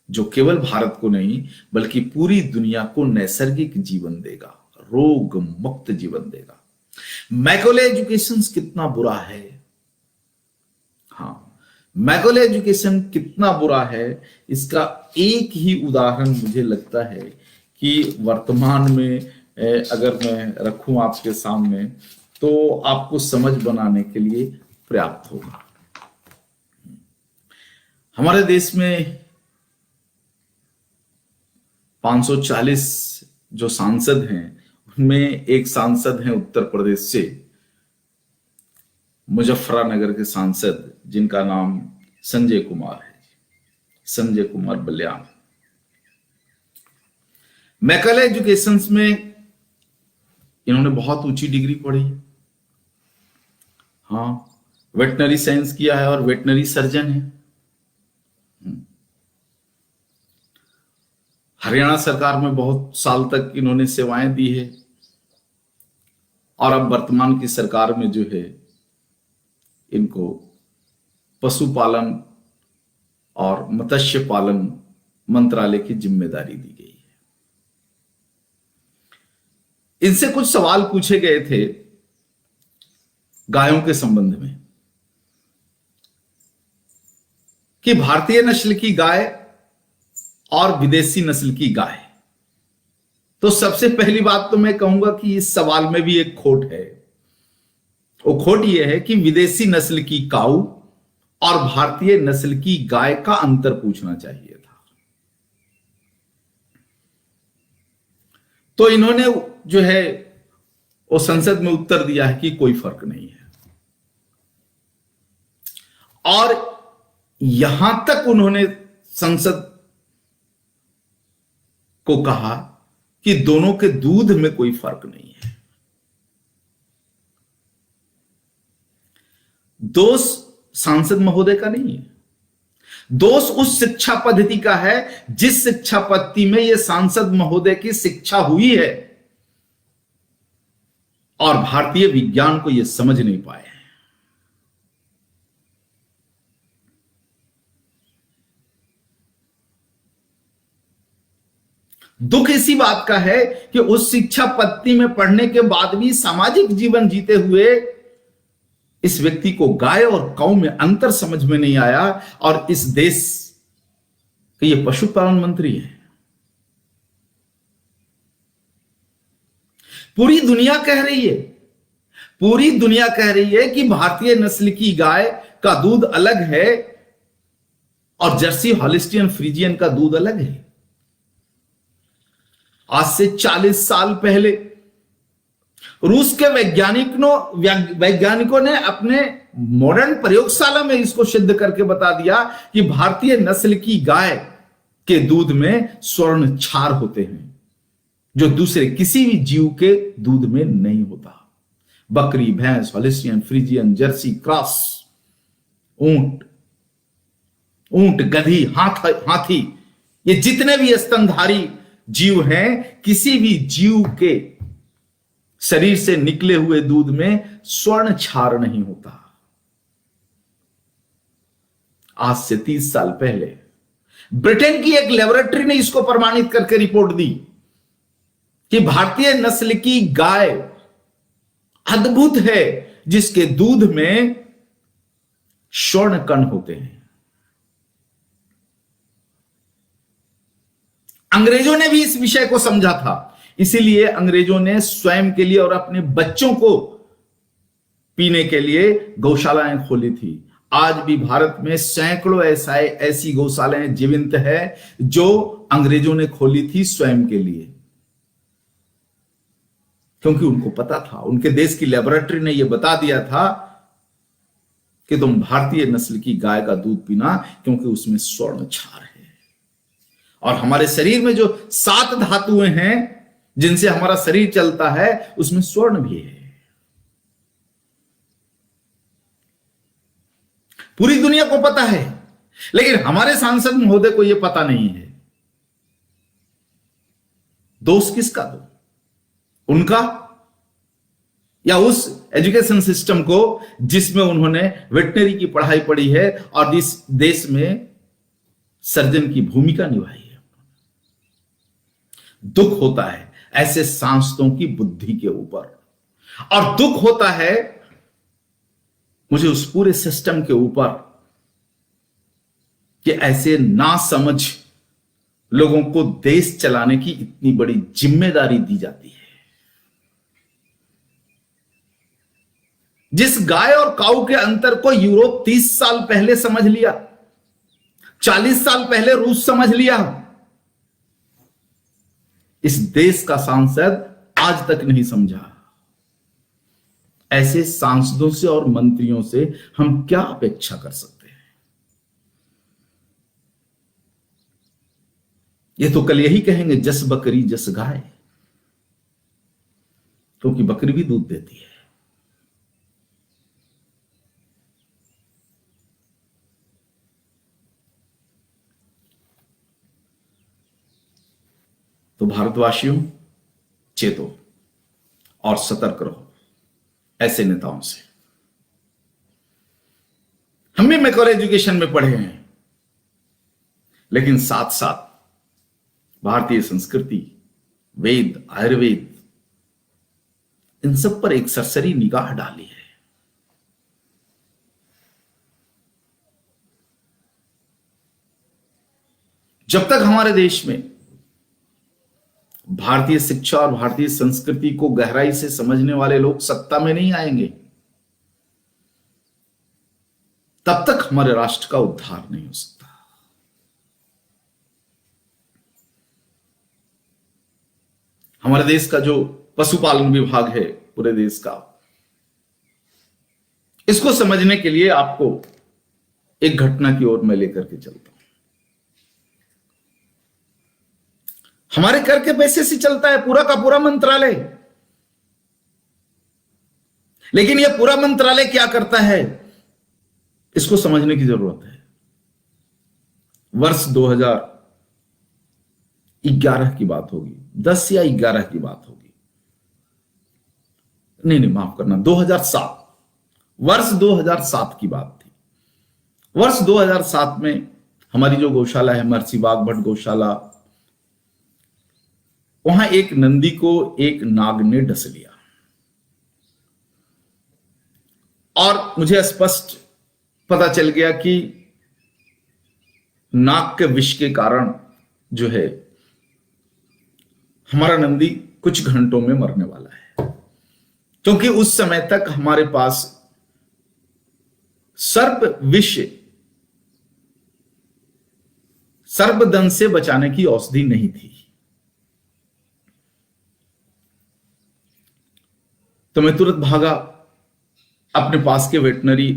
जो केवल भारत को नहीं बल्कि पूरी दुनिया को नैसर्गिक जीवन देगा, रोग मुक्त जीवन देगा। मैकॉले एजुकेशन कितना बुरा है, हाँ, मैकॉले एजुकेशन कितना बुरा है, इसका एक ही उदाहरण मुझे लगता है कि वर्तमान में अगर मैं रखूं आपके सामने तो आपको समझ बनाने के लिए पर्याप्त होगा। हमारे देश में 540 जो सांसद हैं उनमें एक सांसद हैं उत्तर प्रदेश से, मुजफ्फरनगर के सांसद, जिनका नाम संजय कुमार है, संजय कुमार बलियान। मैकॉले एजुकेशन में इन्होंने बहुत ऊंची डिग्री पढ़ी, हाँ, वेटनरी साइंस किया है और वेटनरी सर्जन है। हरियाणा सरकार में बहुत साल तक इन्होंने सेवाएं दी है और अब वर्तमान की सरकार में जो है इनको पशुपालन और मत्स्य पालन मंत्रालय की जिम्मेदारी दी गई है। इनसे कुछ सवाल पूछे गए थे गायों के संबंध में कि भारतीय नस्ल की गाय और विदेशी नस्ल की गाय, तो सबसे पहली बात तो मैं कहूंगा कि इस सवाल में भी एक खोट है। वो खोट यह है कि विदेशी नस्ल की काऊ और भारतीय नस्ल की गाय का अंतर पूछना चाहिए था। तो इन्होंने जो है वो संसद में उत्तर दिया है कि कोई फर्क नहीं है, और यहां तक उन्होंने संसद को कहा कि दोनों के दूध में कोई फर्क नहीं है। दोष सांसद महोदय का नहीं है, दोष उस शिक्षा पद्धति का है जिस शिक्षा पद्धति में यह सांसद महोदय की शिक्षा हुई है, और भारतीय विज्ञान को यह समझ नहीं पाए। दुख इसी बात का है कि उस शिक्षा पद्धति में पढ़ने के बाद भी सामाजिक जीवन जीते हुए इस व्यक्ति को गाय और गौ में अंतर समझ में नहीं आया, और इस देश के ये पशुपालन मंत्री हैं। पूरी दुनिया कह रही है, पूरी दुनिया कह रही है कि भारतीय नस्ल की गाय का दूध अलग है और जर्सी हॉलिस्टियन फ्रीजियन का दूध अलग है। आज से 40 साल पहले रूस के वैज्ञानिकों ने अपने मॉडर्न प्रयोगशाला में इसको सिद्ध करके बता दिया कि भारतीय नस्ल की गाय के दूध में स्वर्ण क्षार होते हैं जो दूसरे किसी भी जीव के दूध में नहीं होता। बकरी, भैंस, हॉलिस्टियन फ्रीजियन, जर्सी क्रॉस, ऊंट, गधी, हाथी, ये जितने भी स्तनधारी जीव हैं, किसी भी जीव के शरीर से निकले हुए दूध में स्वर्ण क्षार नहीं होता। आज से 30 साल पहले ब्रिटेन की एक लेबोरेटरी ने इसको प्रमाणित करके रिपोर्ट दी कि भारतीय नस्ल की गाय अद्भुत है जिसके दूध में स्वर्ण कण होते हैं। अंग्रेजों ने भी इस विषय को समझा था, इसीलिए अंग्रेजों ने स्वयं के लिए और अपने बच्चों को पीने के लिए गौशालाएं खोली थी। आज भी भारत में सैकड़ों ऐसी गौशालाएं जीवित है जो अंग्रेजों ने खोली थी स्वयं के लिए, क्योंकि उनको पता था, उनके देश की लेबोरेटरी ने यह बता दिया था कि तुम भारतीय नस्ल की गाय का दूध पीना, क्योंकि उसमें स्वर्ण क्षार है। और हमारे शरीर में जो 7 धातुएं हैं जिनसे हमारा शरीर चलता है, उसमें स्वर्ण भी है। पूरी दुनिया को पता है, लेकिन हमारे सांसद महोदय को यह पता नहीं है। दोष किसका दो? उनका या उस एजुकेशन सिस्टम को जिसमें उन्होंने वेटनरी की पढ़ाई पढ़ी है और इस देश में सर्जन की भूमिका निभाई है। दुख होता है ऐसे सांसदों की बुद्धि के ऊपर, और दुख होता है मुझे उस पूरे सिस्टम के ऊपर कि ऐसे नासमझ लोगों को देश चलाने की इतनी बड़ी जिम्मेदारी दी जाती है। जिस गाय और काऊ के अंतर को यूरोप 30 साल पहले समझ लिया, 40 साल पहले रूस समझ लिया, इस देश का सांसद आज तक नहीं समझा। ऐसे सांसदों से और मंत्रियों से हम क्या अपेक्षा कर सकते हैं? ये तो कल यही कहेंगे जस बकरी जस गाय, क्योंकि बकरी भी दूध देती है। तो भारतवासियों, चेतो और सतर्क रहो ऐसे नेताओं से। हम भी मैकर एजुकेशन में पढ़े हैं, लेकिन साथ साथ भारतीय संस्कृति, वेद, आयुर्वेद, इन सब पर एक सरसरी निगाह डाली है। जब तक हमारे देश में भारतीय शिक्षा और भारतीय संस्कृति को गहराई से समझने वाले लोग सत्ता में नहीं आएंगे, तब तक हमारे राष्ट्र का उद्धार नहीं हो सकता। हमारे देश का जो पशुपालन विभाग है पूरे देश का, इसको समझने के लिए आपको एक घटना की ओर मैं लेकर के चलता हूं। हमारे कर के पैसे से चलता है पूरा का पूरा मंत्रालय, लेकिन यह पूरा मंत्रालय क्या करता है, इसको समझने की जरूरत है। वर्ष 2011 की बात होगी, 10 या 11 की बात होगी, नहीं माफ करना, 2007, वर्ष 2007 की बात थी। वर्ष 2007 में हमारी जो गौशाला है महर्षि वाघभट गौशाला, वहां एक नंदी को एक नाग ने डस लिया, और मुझे स्पष्ट पता चल गया कि नाग के विष के कारण जो है हमारा नंदी कुछ घंटों में मरने वाला है, क्योंकि उस समय तक हमारे पास सर्प विष, सर्पदंश से बचाने की औषधि नहीं थी। तो मैं तुरंत भागा अपने पास के वेटनरी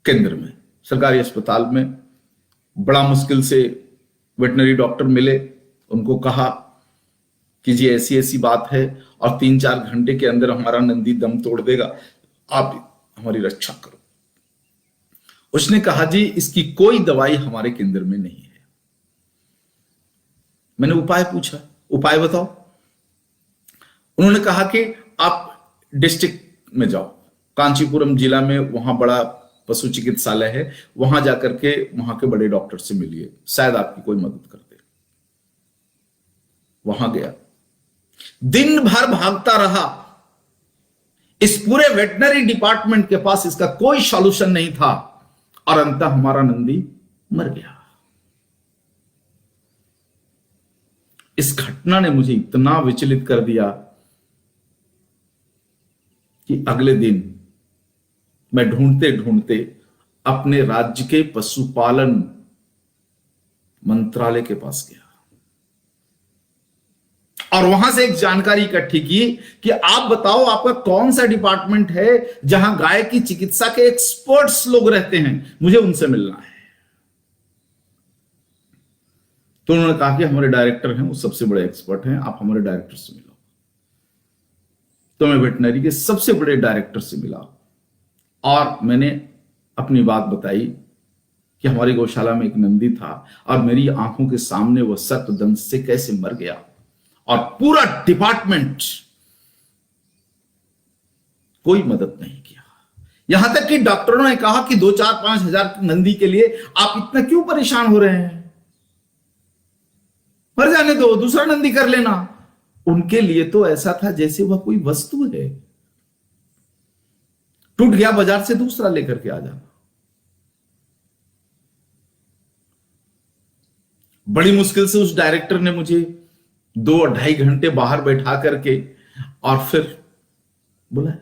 केंद्र में, सरकारी अस्पताल में। बड़ा मुश्किल से वेटनरी डॉक्टर मिले, उनको कहा कि जी ऐसी ऐसी बात है और 3-4 घंटे के अंदर हमारा नंदी दम तोड़ देगा, आप हमारी रक्षा करो। उसने कहा जी इसकी कोई दवाई हमारे केंद्र में नहीं है। मैंने उपाय पूछा, उपाय बताओ। उन्होंने कहा कि आप डिस्ट्रिक्ट में जाओ, कांचीपुरम जिला में वहां बड़ा पशु चिकित्सालय है, वहां जाकर के वहां के बड़े डॉक्टर से मिलिए, शायद आपकी कोई मदद कर दे। वहां गया, दिन भर भागता रहा, इस पूरे वेटनरी डिपार्टमेंट के पास इसका कोई सॉल्यूशन नहीं था, और अंततः हमारा नंदी मर गया। इस घटना ने मुझे इतना विचलित कर दिया कि अगले दिन मैं ढूंढते ढूंढते अपने राज्य के पशुपालन मंत्रालय के पास गया, और वहां से एक जानकारी इकट्ठी की कि आप बताओ आपका कौन सा डिपार्टमेंट है जहां गाय की चिकित्सा के एक्सपर्ट्स लोग रहते हैं, मुझे उनसे मिलना है। तो उन्होंने कहा कि हमारे डायरेक्टर हैं, वो सबसे बड़े एक्सपर्ट हैं, आप हमारे डायरेक्टर से मिलो। तो मैं वेटनरी के सबसे बड़े डायरेक्टर से मिला और मैंने अपनी बात बताई कि हमारी गौशाला में एक नंदी था और मेरी आंखों के सामने वह सर्पदंश से कैसे मर गया, और पूरा डिपार्टमेंट कोई मदद नहीं किया। यहां तक कि डॉक्टरों ने कहा कि 2-4-5 हजार नंदी के लिए आप इतना क्यों परेशान हो रहे हैं, मर जाने दो, दूसरा नंदी कर लेना। उनके लिए तो ऐसा था जैसे वह कोई वस्तु है, टूट गया बाजार से दूसरा लेकर के आ जाना। बड़ी मुश्किल से उस डायरेक्टर ने मुझे 2-2.5 घंटे बाहर बैठा करके और फिर बुलाया।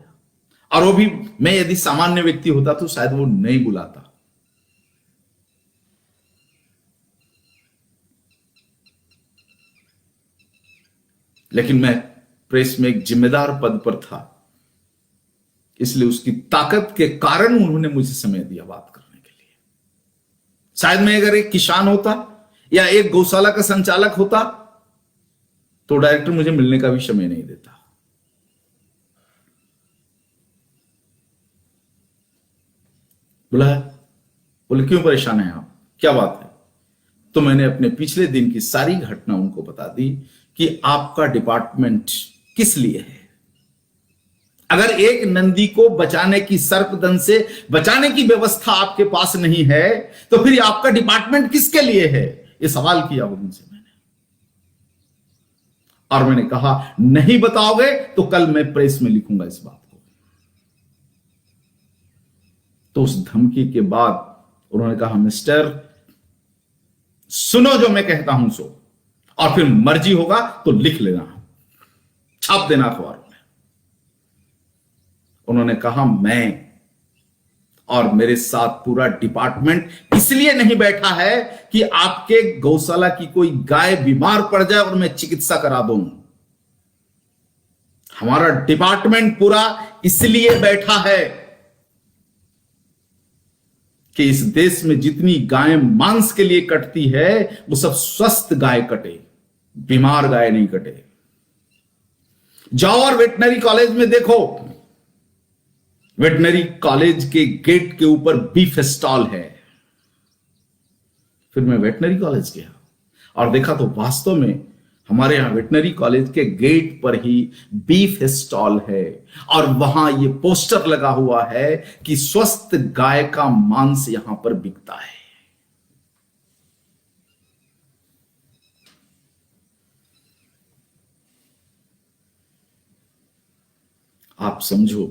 और वो भी, मैं यदि सामान्य व्यक्ति होता तो शायद वो नहीं बुलाता। लेकिन मैं प्रेस में एक जिम्मेदार पद पर था, इसलिए उसकी ताकत के कारण उन्होंने मुझे समय दिया बात करने के लिए। शायद मैं अगर एक किसान होता या एक गौशाला का संचालक होता तो डायरेक्टर मुझे मिलने का भी समय नहीं देता। बुलाया, बोले क्यों परेशान हैं आप, क्या बात है? तो मैंने अपने पिछले दिन की सारी घटना उनको बता दी कि आपका डिपार्टमेंट किस लिए है। अगर एक नंदी को बचाने की, सर्पदंश से बचाने की व्यवस्था आपके पास नहीं है तो फिर आपका डिपार्टमेंट किसके लिए है? ये सवाल किया उनसे मैंने। और मैंने कहा नहीं बताओगे तो कल मैं प्रेस में लिखूंगा इस बात को। तो उस धमकी के बाद उन्होंने कहा मिस्टर, सुनो जो मैं कहता हूं सो, और फिर मर्जी होगा तो लिख लेना, छाप देना अखबारों में। उन्होंने कहा मैं और मेरे साथ पूरा डिपार्टमेंट इसलिए नहीं बैठा है कि आपके गौशाला की कोई गाय बीमार पड़ जाए और मैं चिकित्सा करा दूं। हमारा डिपार्टमेंट पूरा इसलिए बैठा है कि इस देश में जितनी गायें मांस के लिए कटती है वो सब स्वस्थ गाय कटे, बीमार गाय नहीं कटे। जाओ और वेटनरी कॉलेज में देखो, वेटनरी कॉलेज के गेट के ऊपर बीफ स्टॉल है। फिर मैं वेटनरी कॉलेज गया और देखा तो वास्तव में हमारे यहां वेटनरी कॉलेज के गेट पर ही बीफ स्टॉल है और वहां ये पोस्टर लगा हुआ है कि स्वस्थ गाय का मांस यहां पर बिकता है। आप समझो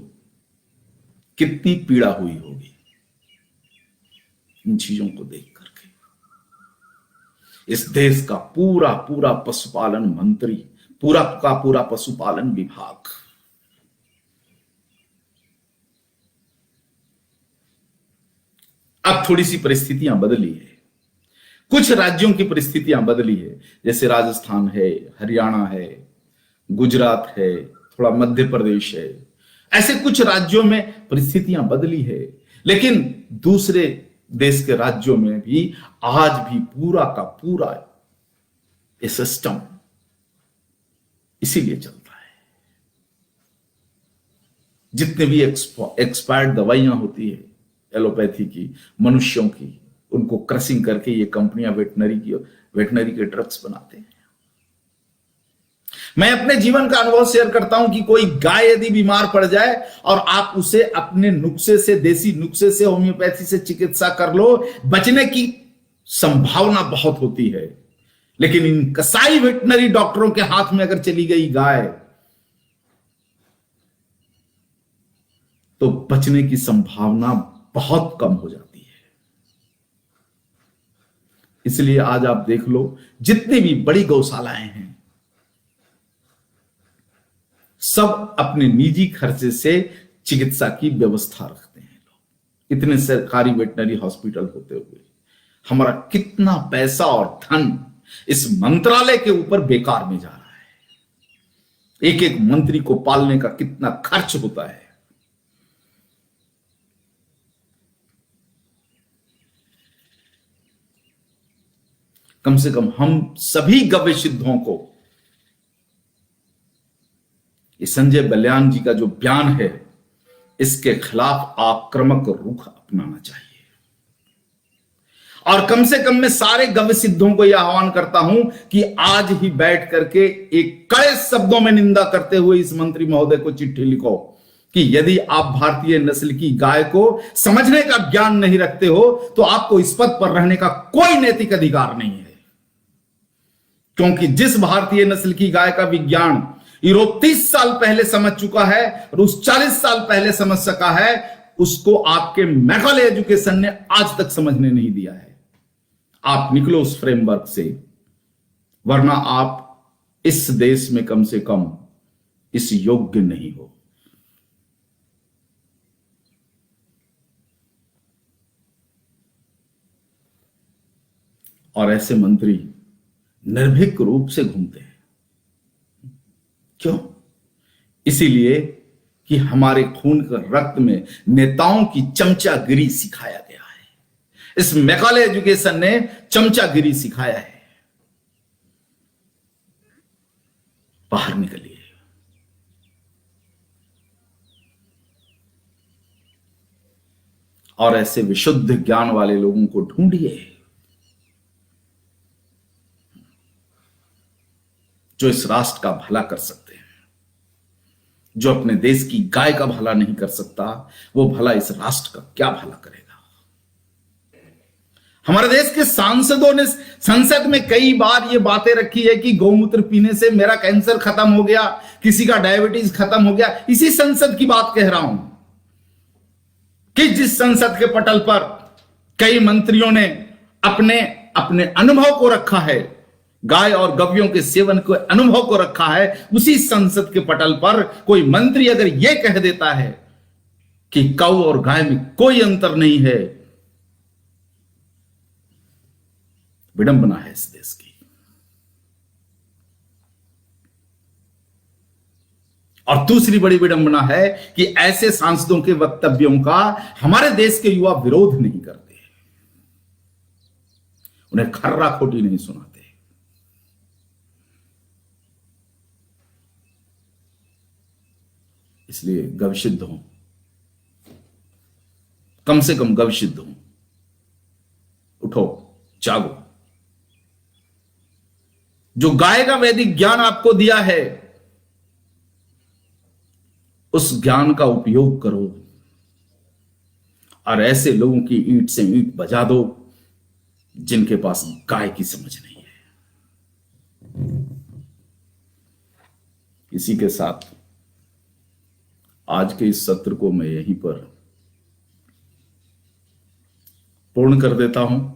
कितनी पीड़ा हुई होगी इन चीजों को देख करके। इस देश का पूरा पूरा पशुपालन मंत्री, पूरा का पूरा पशुपालन विभाग अब थोड़ी सी परिस्थितियां बदली है, कुछ राज्यों की परिस्थितियां बदली है, जैसे राजस्थान है, हरियाणा है, गुजरात है, थोड़ा मध्य प्रदेश है, ऐसे कुछ राज्यों में परिस्थितियां बदली है। लेकिन दूसरे देश के राज्यों में भी आज भी पूरा का पूरा ये सिस्टम इसीलिए चलता है। जितने भी एक्सपायर्ड दवाइयां होती है एलोपैथी की, मनुष्यों की, उनको क्रशिंग करके ये कंपनियां वेटनरी के ड्रग्स बनाते हैं। मैं अपने जीवन का अनुभव शेयर करता हूं कि कोई गाय यदि बीमार पड़ जाए और आप उसे अपने नुस्खे से, देसी नुस्खे से, होम्योपैथी से चिकित्सा कर लो, बचने की संभावना बहुत होती है। लेकिन इन कसाई वेटनरी डॉक्टरों के हाथ में अगर चली गई गाय तो बचने की संभावना बहुत कम हो जाती है। इसलिए आज आप देख लो, जितनी भी बड़ी गौशालाएं हैं सब अपने निजी खर्चे से चिकित्सा की व्यवस्था रखते हैं लोग। इतने सरकारी वेटनरी हॉस्पिटल होते हुए हमारा कितना पैसा और धन इस मंत्रालय के ऊपर बेकार में जा रहा है। एक एक मंत्री को पालने का कितना खर्च होता है। कम से कम हम सभी गव्य सिद्धों को ये संजय बलियान जी का जो बयान है इसके खिलाफ आक्रामक रुख अपनाना चाहिए। और कम से कम मैं सारे गव्य सिद्धों को यह आह्वान करता हूं कि आज ही बैठ करके एक कड़े शब्दों में निंदा करते हुए इस मंत्री महोदय को चिट्ठी लिखो कि यदि आप भारतीय नस्ल की गाय को समझने का ज्ञान नहीं रखते हो तो आपको इस पद पर रहने का कोई नैतिक अधिकार नहीं है। क्योंकि जिस भारतीय नस्ल की गाय का विज्ञान यूरोप 30 साल पहले समझ चुका है और उस 40 साल पहले समझ सका है, उसको आपके मैकाले एजुकेशन ने आज तक समझने नहीं दिया है। आप निकलो उस फ्रेमवर्क से, वरना आप इस देश में कम से कम इस योग्य नहीं हो। और ऐसे मंत्री निर्भीक रूप से घूमते हैं। क्यों? इसीलिए कि हमारे खून के रक्त में नेताओं की चमचागिरी सिखाया गया है। इस मैकाले एजुकेशन ने चमचागिरी सिखाया है। बाहर निकलिए, और ऐसे विशुद्ध ज्ञान वाले लोगों को ढूंढिए जो इस राष्ट्र का भला कर सकते हैं। जो अपने देश की गाय का भला नहीं कर सकता, वो भला इस राष्ट्र का क्या भला करेगा। हमारे देश के सांसदों ने संसद में कई बार ये बातें रखी है कि गौमूत्र पीने से मेरा कैंसर खत्म हो गया, किसी का डायबिटीज खत्म हो गया। इसी संसद की बात कह रहा हूं कि जिस संसद के पटल पर कई मंत्रियों ने अपने अपने अनुभव को रखा है, गाय और गव्यों के सेवन के अनुभव को रखा है, उसी संसद के पटल पर कोई मंत्री अगर यह कह देता है कि गौ और गाय में कोई अंतर नहीं है, विडंबना है इस देश की। और दूसरी बड़ी विडंबना है कि ऐसे सांसदों के वक्तव्यों का हमारे देश के युवा विरोध नहीं करते, उन्हें खर्रा खोटी नहीं सुनाते। इसलिए गविशुद्ध हो, कम से कम गविशुद्ध हो। उठो, जागो। जो गाय का वैदिक ज्ञान आपको दिया है, उस ज्ञान का उपयोग करो और ऐसे लोगों की ईंट से ईंट बजा दो जिनके पास गाय की समझ नहीं है। इसी के साथ आज के इस सत्र को मैं यहीं पर पूर्ण कर देता हूं।